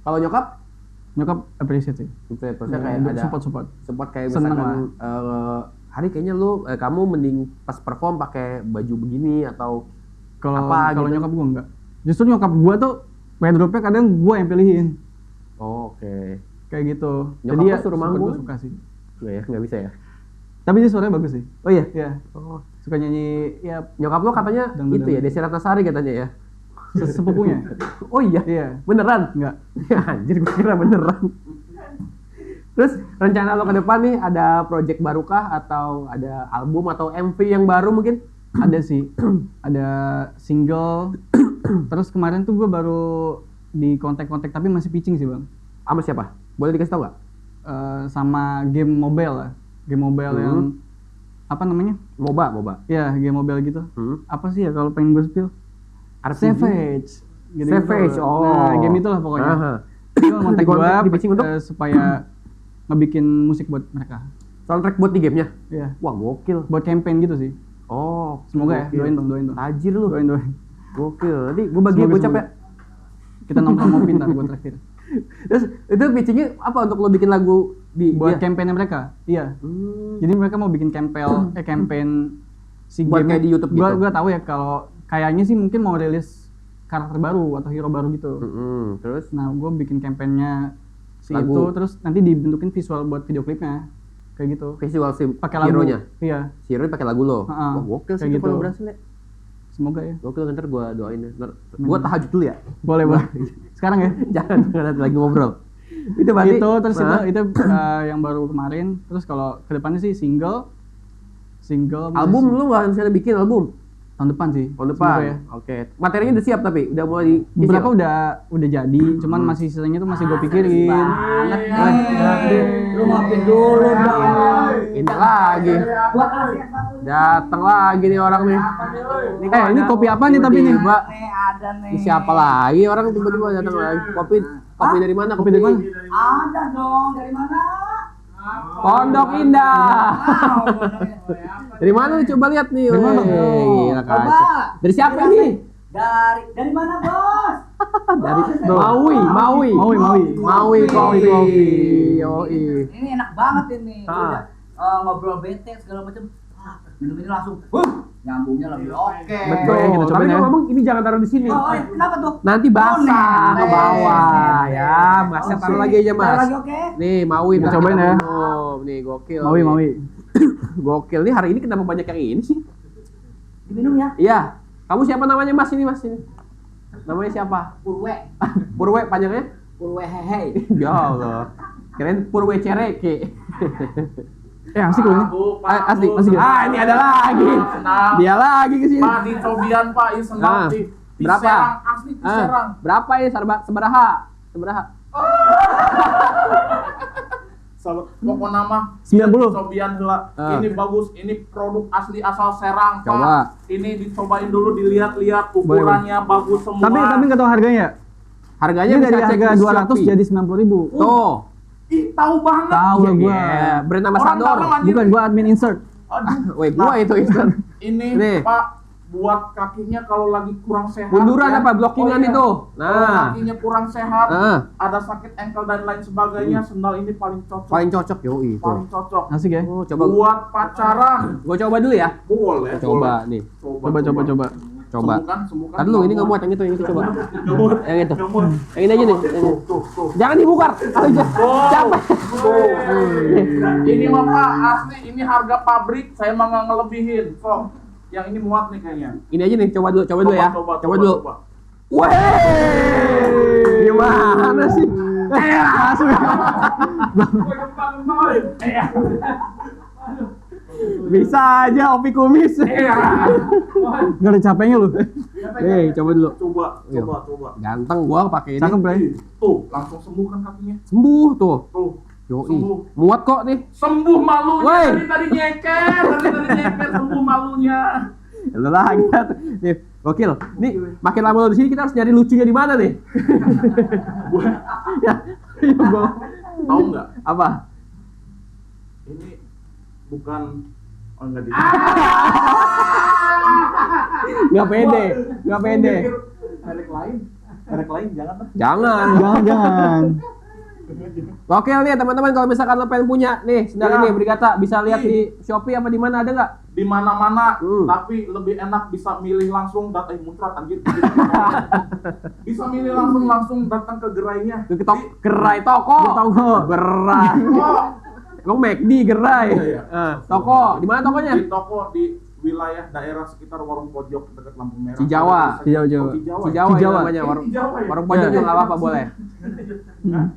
Speaker 1: kalau nyokap
Speaker 2: appreciate sih.
Speaker 1: Terusnya kayak ada support kayak misalkan hari kayaknya kamu mending pas perform pakai baju begini atau
Speaker 2: kalau
Speaker 1: gitu.
Speaker 2: Nyokap gue enggak. Justru nyokap gue tuh wardrobe-nya kadang gue yang pilihin.
Speaker 1: Oke.
Speaker 2: Kayak gitu.
Speaker 1: Nyokap
Speaker 2: jadi ya
Speaker 1: suruh manggung?
Speaker 2: Suka sih.
Speaker 1: Nggak bisa ya?
Speaker 2: Tapi dia suaranya bagus sih.
Speaker 1: Oh iya?
Speaker 2: Iya. Suka nyanyi ya.
Speaker 1: Nyokap lo katanya itu ya, Desi Ratnasari katanya ya?
Speaker 2: Sepupunya.
Speaker 1: Oh iya?
Speaker 2: Iya.
Speaker 1: Beneran?
Speaker 2: Enggak.
Speaker 1: Anjir gue kira beneran. Terus rencana lo ke depan nih ada project barukah atau ada album atau MV yang baru mungkin?
Speaker 2: Ada sih. Ada single. Terus kemarin tuh gue baru di kontak-kontak tapi masih pitching sih bang.
Speaker 1: Sama siapa? Boleh dikasih tau nggak?
Speaker 2: Sama game mobile lah. Game mobile yang apa namanya?
Speaker 1: MOBA.
Speaker 2: Iya, game mobile gitu. Apa sih ya kalau pengen gue spill? Savage.
Speaker 1: Savage. Oh.
Speaker 2: Nah, game itulah pokoknya. Dia ngontak gue supaya ngebikin musik buat mereka.
Speaker 1: Soundtrack buat di gamenya?
Speaker 2: Iya.
Speaker 1: Wah gokil.
Speaker 2: Buat campaign gitu sih.
Speaker 1: Oh.
Speaker 2: Semoga ya. Doain dong.
Speaker 1: Tajir lu.
Speaker 2: Doain.
Speaker 1: Gokil. Nanti gue bagi gocap ya.
Speaker 2: Kita nongkrong ngopi ntar gue traktir.
Speaker 1: Terus itu pitchingnya apa untuk lo bikin lagu
Speaker 2: buat campaignnya mereka? Iya. Jadi mereka mau bikin campaign si
Speaker 1: buat kayak di YouTube gitu.
Speaker 2: Gua tahu ya kalau kayaknya sih mungkin mau rilis karakter baru atau hero baru gitu.
Speaker 1: Terus?
Speaker 2: Nah, gue bikin campaignnya si
Speaker 1: lagu.
Speaker 2: Itu terus nanti dibentukin visual buat video klipnya. Kayak gitu.
Speaker 1: Visual si
Speaker 2: pakai lagu.
Speaker 1: Hero-nya?
Speaker 2: Iya.
Speaker 1: Si hero pakai lagu lo? Wah gokil sih
Speaker 2: gitu.
Speaker 1: kalau berhasil ya.
Speaker 2: Semoga ya.
Speaker 1: Gokil, ntar gue doain ya. Gue tahajud dulu ya?
Speaker 2: Boleh. Sekarang ya?
Speaker 1: Jangan nanti lagi ngobrol. Itu berarti
Speaker 2: terus itu yang baru kemarin. Terus kalau kedepannya sih single
Speaker 1: album lu nggak bisa bikin album
Speaker 2: tahun depan sih.
Speaker 1: Tahun depan ya. Oke. Materinya udah siap tapi udah mulai
Speaker 2: beberapa udah jadi, cuman masih sisanya tuh masih gue pikirin.
Speaker 3: Lu maafin dulu dong.
Speaker 1: Ini lagi. Datang lagi nih orang nih.
Speaker 2: Ini kopi apa nih tapi nih?
Speaker 3: Mbak, ada nih.
Speaker 1: Ini siapa lagi orang tiba-tiba datang lagi. Kopi dari mana?
Speaker 2: Kopi dari mana?
Speaker 3: Ada dong, dari mana?
Speaker 1: Pondok Indah. Dari mana lu coba lihat nih?
Speaker 2: Dari mana?
Speaker 1: Gila kacau. Dari siapa ini?
Speaker 3: Dari mana, Bos?
Speaker 1: Dari Maui kopi. Yoi.
Speaker 3: Ini enak banget ini. Udah ngobrol bete segala macam. Minum ini langsung, nyambungnya lebih oke.
Speaker 1: Betul.
Speaker 2: Boleh, kita
Speaker 1: Tapi
Speaker 2: cobain ya.
Speaker 1: kalau ngomong ini jangan taruh di sini.
Speaker 3: Oh, kenapa tuh?
Speaker 1: Nanti basah ke
Speaker 3: Nempel.
Speaker 1: bawah ya. Masnya taruh lagi aja, Mas.
Speaker 3: Taruh lagi, oke.
Speaker 1: Nih, Mawi
Speaker 2: Kita
Speaker 1: ntar
Speaker 2: cobain
Speaker 1: kita
Speaker 2: ya.
Speaker 1: minum. Nih, gokil.
Speaker 2: Mawi,
Speaker 1: nih.
Speaker 2: Mawi.
Speaker 1: Gokil nih hari ini kenapa banyak yang ini sih?
Speaker 3: Diminum ya.
Speaker 1: Iya. Kamu siapa namanya, Mas? Ini, Mas ini. Namanya siapa?
Speaker 3: Purwe.
Speaker 1: Purwe panjangnya?
Speaker 3: Purwe hehe.
Speaker 1: Ya Allah. Keren Purwe Cereke.
Speaker 2: Asik loh ini.
Speaker 1: Asli.
Speaker 2: Asik ya?
Speaker 1: Ah, ini ada lagi.
Speaker 4: Senang.
Speaker 1: Dia lagi ke sini.
Speaker 4: Pak di Cobian Pak, ini senang
Speaker 1: Ah,
Speaker 4: di
Speaker 1: berapa?
Speaker 4: Serang, asli di Serang.
Speaker 1: Berapa ya seberaha? Seberaha?
Speaker 4: Pokok nama
Speaker 2: 90.
Speaker 4: Cobian heula.
Speaker 1: Ah.
Speaker 4: Ini bagus, ini produk asli asal Serang, Pak.
Speaker 1: Coba.
Speaker 4: Ini dicobain dulu, dilihat-lihat ukurannya bagus semua.
Speaker 2: Tapi nggak tahu harganya.
Speaker 1: Harganya
Speaker 2: Ini
Speaker 1: bisa
Speaker 2: dari
Speaker 1: cek
Speaker 2: harga
Speaker 1: di
Speaker 2: 200
Speaker 1: Shopee.
Speaker 2: jadi 90.000.
Speaker 1: Tuh.
Speaker 4: Ih, tahu banget.
Speaker 2: Tahu lah gua.
Speaker 1: Yeah, brand
Speaker 4: Orang
Speaker 1: ambassador.
Speaker 4: dalam anjir.
Speaker 2: Bukan gua admin insert.
Speaker 4: Aduh.
Speaker 1: Woi, gua itu Instagram.
Speaker 4: Ini
Speaker 1: Nih.
Speaker 4: Pak buat kakinya kalau lagi kurang sehat.
Speaker 1: Munduran
Speaker 4: ya.
Speaker 1: apa? Blockingan
Speaker 4: iya.
Speaker 1: itu.
Speaker 4: Kalau
Speaker 1: Nah.
Speaker 4: kakinya kurang sehat,
Speaker 1: Nah.
Speaker 4: ada sakit ankle dan lain sebagainya, sendal ini paling cocok.
Speaker 1: Paling cocok yo itu.
Speaker 4: Paling cocok.
Speaker 2: Asik ya?
Speaker 1: Oh, coba
Speaker 4: Buat pacaran.
Speaker 1: gua coba dulu ya.
Speaker 4: Boleh.
Speaker 1: Coba nih.
Speaker 2: Coba.
Speaker 1: Coba.
Speaker 4: Sembuhkan.
Speaker 1: Tadi dulu ini nggak muat yang itu coba.
Speaker 4: Nggak
Speaker 1: Yang itu.
Speaker 4: muat.
Speaker 1: Yang ini aja nih. Yang ini.
Speaker 4: Tuh.
Speaker 1: Jangan dibukar. Aja. Capek.
Speaker 4: Ini mah Pak, asli ini harga pabrik, saya mah nggak ngelebihin. Kok yang ini muat nih kayaknya.
Speaker 1: Ini aja nih, coba dulu ya. Coba dulu.
Speaker 4: Coba.
Speaker 1: Weh, gimana sih? Langsung. Bisa aja opi kumis.
Speaker 2: Gak ada capeknya lu.
Speaker 1: Nih, coba dulu. Iya.
Speaker 4: Coba.
Speaker 1: Ganteng gua pakai ini.
Speaker 2: Cakep, Bray.
Speaker 4: Tuh, langsung sembuh kan kakinya.
Speaker 1: Sembuh tuh.
Speaker 4: Tuh.
Speaker 1: Yoi.
Speaker 4: Sembuh.
Speaker 1: Muat kok nih.
Speaker 4: Sembuh malunya.
Speaker 1: Woi.
Speaker 4: Tadi nyeker, sembuh malunya.
Speaker 1: Lu lagi. Nih, gokil. Nih, makin lama lu di sini kita harus nyari lucunya di mana nih? Ya, iya, gua.
Speaker 4: Tahu nggak?
Speaker 1: Apa?
Speaker 4: Ini bukan enggak di.
Speaker 1: Nggak pede. Nggak pede.
Speaker 4: Merek lain jangan lah.
Speaker 1: Jangan.
Speaker 2: Jangan.
Speaker 1: Oke nih teman-teman, kalau misalkan lo pengen punya nih sendal
Speaker 4: Ya.
Speaker 1: ini Brigata, bisa lihat di Shopee apa di mana, ada nggak?
Speaker 4: Di mana-mana,
Speaker 1: Hmm.
Speaker 4: tapi lebih enak bisa milih langsung data muncrat anjir. Bisa milih langsung datang ke gerainya.
Speaker 1: Ke gerai toko.
Speaker 2: Toko.
Speaker 1: Gerai.
Speaker 4: Oh,
Speaker 1: Emang McD gerai.
Speaker 4: Iya.
Speaker 1: Toko. Di mana tokonya?
Speaker 4: di toko di wilayah daerah sekitar warung pojok dekat lampu merah.
Speaker 1: Cijawa.
Speaker 2: Cijawa.
Speaker 4: Oh, Cijawa.
Speaker 1: Cijawa ya
Speaker 2: Cijawa.
Speaker 1: namanya. Warung,
Speaker 4: Cijawa ya?
Speaker 1: warung pojok
Speaker 2: Ya.
Speaker 1: juga nggak apa-apa boleh.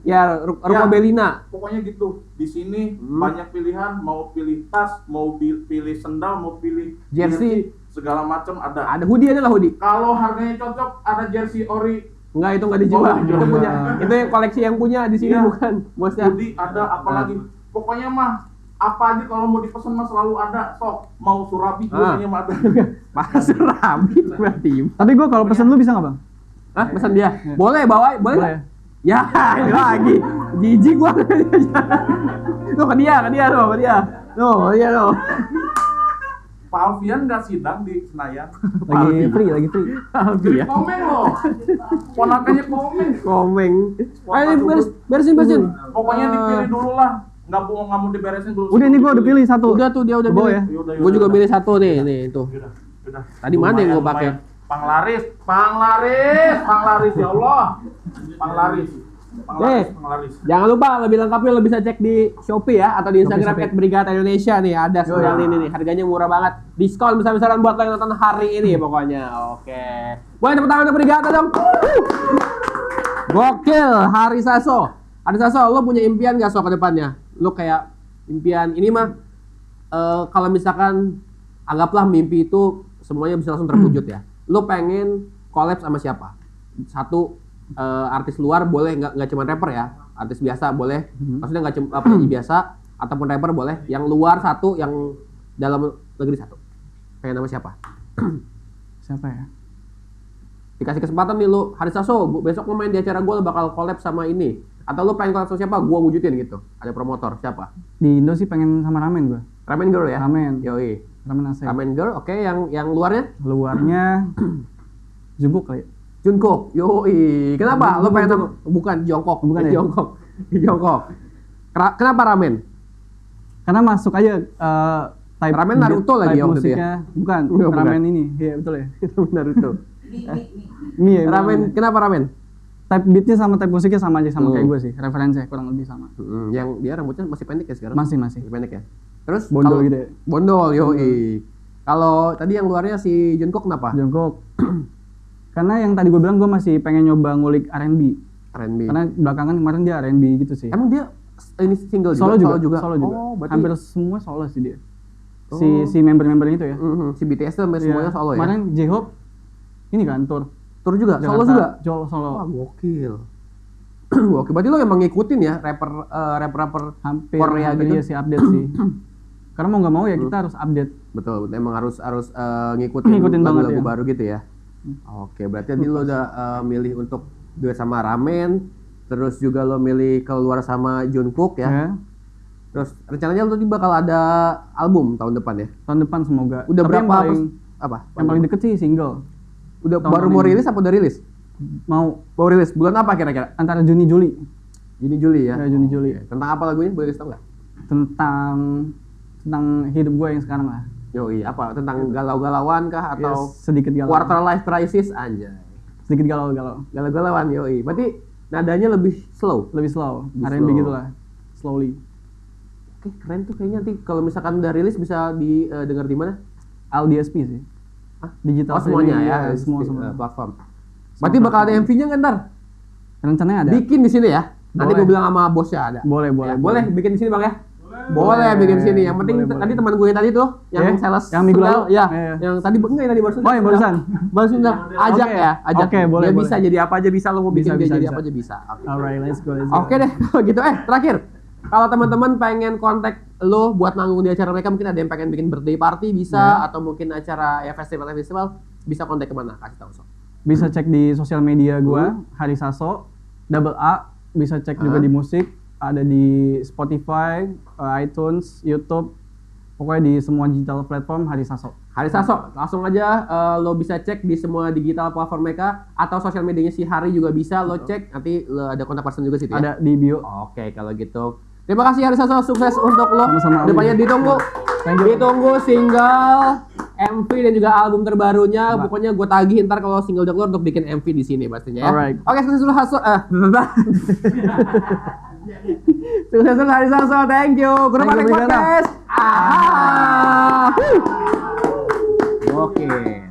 Speaker 1: Ya, rumah
Speaker 4: Ya.
Speaker 1: Belina.
Speaker 4: Pokoknya gitu. Di sini
Speaker 1: Hmm.
Speaker 4: banyak pilihan, mau pilih tas, mau pilih sendal, mau pilih
Speaker 1: Jersey.
Speaker 4: segala macam ada.
Speaker 1: Ada hoodie, ada nggak hoodie?
Speaker 4: Kalau harganya cocok, ada jersey ori,
Speaker 1: Enggak, itu nggak dijual.
Speaker 4: Oh, dijual.
Speaker 1: Itu punya. Itu yang koleksi yang punya di sini
Speaker 4: Iya.
Speaker 1: bukan bosnya.
Speaker 4: hoodie ada, apalagi. Pokoknya mah apa aja kalau mau dipesan mah selalu ada. Sok mau surabi pokoknya mah ada.
Speaker 1: Pas rabi berarti.
Speaker 2: Tapi gua kalau pesen lu bisa nggak, Bang?
Speaker 1: Hah, pesan dia. Boleh bawa, boleh
Speaker 2: Boleh.
Speaker 1: nggak? Ya, ini lagi. Jijik gua. Tuh ke dia tuh, ke dia. Tuh, iya tuh.
Speaker 4: Pak Alfian nggak sidang di Senayan.
Speaker 2: Lagi free.
Speaker 1: Alfian.
Speaker 4: Komeng loh. Ponakannya komeng.
Speaker 1: Komeng. Ayo bersin.
Speaker 4: Pokoknya dipilih dulu lah. Nggak mau diberesin dulu.
Speaker 2: Udah, ini gua udah pilih satu.
Speaker 1: Udah tuh dia udah
Speaker 2: Bawa
Speaker 1: pilih.
Speaker 2: ya?
Speaker 4: Yaudah,
Speaker 1: Gua juga
Speaker 4: yaudah.
Speaker 1: pilih satu nih tuh.
Speaker 4: Udah.
Speaker 1: Tadi mana yang gua pakai?
Speaker 4: Panglaris ya Allah. Panglaris.
Speaker 1: Jangan lupa lebih lengkapnya lo bisa cek di Shopee ya atau di Instagram
Speaker 2: Shopee.
Speaker 1: @Brigata Indonesia nih, ada sendal ini nih, harganya murah banget. Diskon besar-besaran buat lo yang nonton hari ini pokoknya. Oke. Boleh tepuk tangan untuk Brigata dong. Gokil, Hari Saso. Hari Saso, lo punya impian gak so ke depannya? Lo kayak impian ini mah kalau misalkan anggaplah mimpi itu semuanya bisa langsung terwujud ya. Lo pengen collab sama siapa? Satu artis luar boleh, nggak cuma rapper ya, artis biasa boleh, maksudnya nggak cuma penyanyi biasa ataupun rapper boleh, yang luar satu, yang dalam negeri satu. Pengen nama siapa?
Speaker 2: Siapa ya?
Speaker 1: Dikasih kesempatan nih lu, Hari Saso, besok lu main di acara gue, lu bakal collab sama ini, atau lu pengen collab sama siapa, gue wujudin gitu. Ada promotor siapa?
Speaker 2: Di Indo sih pengen sama ramen gua.
Speaker 1: Ramen Girl ya?
Speaker 2: Ramen.
Speaker 1: Yoi.
Speaker 2: Ramen Asep.
Speaker 1: Ramen Girl, oke. Yang luarnya?
Speaker 2: Luarnya Jungkook kali.
Speaker 1: Jungkook, yoi. Kenapa? Lo pengen sama? Bukan Jongkok,
Speaker 2: Bukan ya?
Speaker 1: Jongkok. Kenapa ramen?
Speaker 2: Karena masuk aja type
Speaker 1: Ramen Naruto
Speaker 2: type
Speaker 1: lagi ya waktu itu ya?
Speaker 2: musiknya. Bukan,
Speaker 1: Enggak, bukan.
Speaker 2: ramen ini. Iya, betul ya.
Speaker 1: Naruto.
Speaker 2: Mie ya.
Speaker 1: Ramen, kenapa ramen?
Speaker 2: Type beatnya sama type musiknya sama aja sama
Speaker 1: Oh.
Speaker 2: kayak gue sih. Referensinya kurang lebih sama.
Speaker 1: Yang dia rambutnya masih pendek ya sekarang?
Speaker 2: Masih.
Speaker 1: Masih pendek ya. Terus
Speaker 2: Bondol
Speaker 1: kalau-
Speaker 2: gitu ya.
Speaker 1: Bondol, yoi. Kalau tadi yang luarnya si Jungkook kenapa?
Speaker 2: Jungkook. Karena yang tadi gue bilang gue masih pengen nyoba ngulik R&B.
Speaker 1: R&B.
Speaker 2: Karena belakangan kemarin dia R&B gitu sih.
Speaker 1: Emang dia ini single
Speaker 2: Solo
Speaker 1: juga?
Speaker 2: juga.
Speaker 1: Oh, berarti
Speaker 2: Hampir semua solo sih dia.
Speaker 1: Oh.
Speaker 2: Si member-member itu ya.
Speaker 1: si BTS tuh semuanya
Speaker 2: Iya.
Speaker 1: solo ya?
Speaker 2: Kemarin J-Hope ini kan tour.
Speaker 1: Tour juga? Solo
Speaker 2: Jakarta.
Speaker 1: juga?
Speaker 2: Solo.
Speaker 1: Wah, gokil. Gokil. Berarti lo emang ngikutin ya rapper
Speaker 2: Hampir
Speaker 1: Korea gitu?
Speaker 2: iya sih update sih. Karena mau nggak mau ya kita harus update.
Speaker 1: Betul, emang harus ngikutin
Speaker 2: Ngikutin banget
Speaker 1: lagu-lagu
Speaker 2: ya.
Speaker 1: baru gitu ya. Oke, berarti tadi lo udah milih untuk duet sama Ramen, terus juga lo milih keluar sama Jungkook ya.
Speaker 2: Ya.
Speaker 1: Terus rencananya lo tuh bakal ada album tahun depan ya.
Speaker 2: Tahun depan semoga.
Speaker 1: Udah
Speaker 2: Tapi
Speaker 1: berapa
Speaker 2: yang paling,
Speaker 1: apa?
Speaker 2: yang paling deket sih single.
Speaker 1: Udah
Speaker 2: tahun
Speaker 1: baru mau
Speaker 2: ini.
Speaker 1: rilis apa udah rilis?
Speaker 2: Mau
Speaker 1: Mau rilis bulan apa kira-kira?
Speaker 2: antara Juni Juli.
Speaker 1: Juni Juli ya.
Speaker 2: Ya, Juni Juli.
Speaker 1: Oke. Tentang apa lagunya? Boleh kasih tau nggak?
Speaker 2: Tentang hidup gue yang sekarang lah.
Speaker 1: Yoi, apa? Tentang galau-galauan kah atau
Speaker 2: Yes, sedikit galau.
Speaker 1: quarter life crisis anjay.
Speaker 2: Sedikit galau-galau.
Speaker 1: Galau-galauan yoi. Berarti nadanya lebih slow.
Speaker 2: Lebih slow.
Speaker 1: Lebih
Speaker 2: R&B
Speaker 1: slow.
Speaker 2: gitu lah. Slowly.
Speaker 1: Oke, keren tuh kayaknya nanti kalau misalkan udah rilis bisa didengar di mana?
Speaker 2: LDSP sih.
Speaker 1: Hah?
Speaker 2: Digital
Speaker 1: Oh, semuanya
Speaker 2: streaming,
Speaker 1: ya,
Speaker 2: iya, semua.
Speaker 1: platform. Berarti bakal ada MV-nya nggak ntar?
Speaker 2: Rencananya ada.
Speaker 1: Bikin di sini ya. Nanti
Speaker 2: Boleh.
Speaker 1: gue bilang sama bosnya ada.
Speaker 2: Boleh.
Speaker 1: Ya, boleh bikin di sini Bang ya? Boleh bikin di sini. Yang penting
Speaker 2: Boleh.
Speaker 1: tadi teman gue tadi tuh yang
Speaker 2: Eh,
Speaker 1: sales
Speaker 2: yang minggu
Speaker 1: sendal,
Speaker 2: lalu?
Speaker 1: ya.
Speaker 2: Iya.
Speaker 1: Yang tadi enggak yang tadi barusan.
Speaker 2: Oh, yang barusan.
Speaker 1: Barusan ajak
Speaker 2: Oke.
Speaker 1: ya, ajak.
Speaker 2: Oke, boleh,
Speaker 1: Dia
Speaker 2: boleh.
Speaker 1: bisa jadi apa aja bisa lo mau bikin
Speaker 2: Bisa,
Speaker 1: dia
Speaker 2: bisa,
Speaker 1: jadi
Speaker 2: bisa.
Speaker 1: apa aja bisa. Oke.
Speaker 2: Alright, let's go.
Speaker 1: Oke deh, kalau gitu terakhir. Kalau teman-teman pengen kontak lo buat manggung di acara mereka, mungkin ada yang pengen bikin birthday party bisa, atau mungkin acara ya festival bisa kontak kemana? Kasih tahu Sob.
Speaker 2: Bisa cek di sosial media gua, Hari Saso, double A. Bisa cek juga di musik, ada di Spotify, iTunes, YouTube, pokoknya di semua digital platform Hari Saso.
Speaker 1: Hari Saso, langsung aja lo bisa cek di semua digital platform mereka atau sosial medianya si Hari juga bisa lo cek, nanti lo ada kontak person juga situ ya.
Speaker 2: Ada di bio.
Speaker 1: Oke, kalau gitu. Terima kasih Hari Saso, sukses untuk lo.
Speaker 2: Sama-sama,
Speaker 1: Depannya
Speaker 2: Alwi.
Speaker 1: ditunggu.
Speaker 2: Thank you.
Speaker 1: Ditunggu single, MV dan juga album terbarunya. Pokoknya gue tagih ntar kalau single udah keluar untuk bikin MV di sini pastinya ya.
Speaker 2: Alright.
Speaker 1: Oke, sukses dulu Haso. Sukses dulu Hari Saso, thank you. Guru
Speaker 2: Thank you,
Speaker 1: Patek
Speaker 2: Brigana.
Speaker 1: Podcast. Ah. Oke.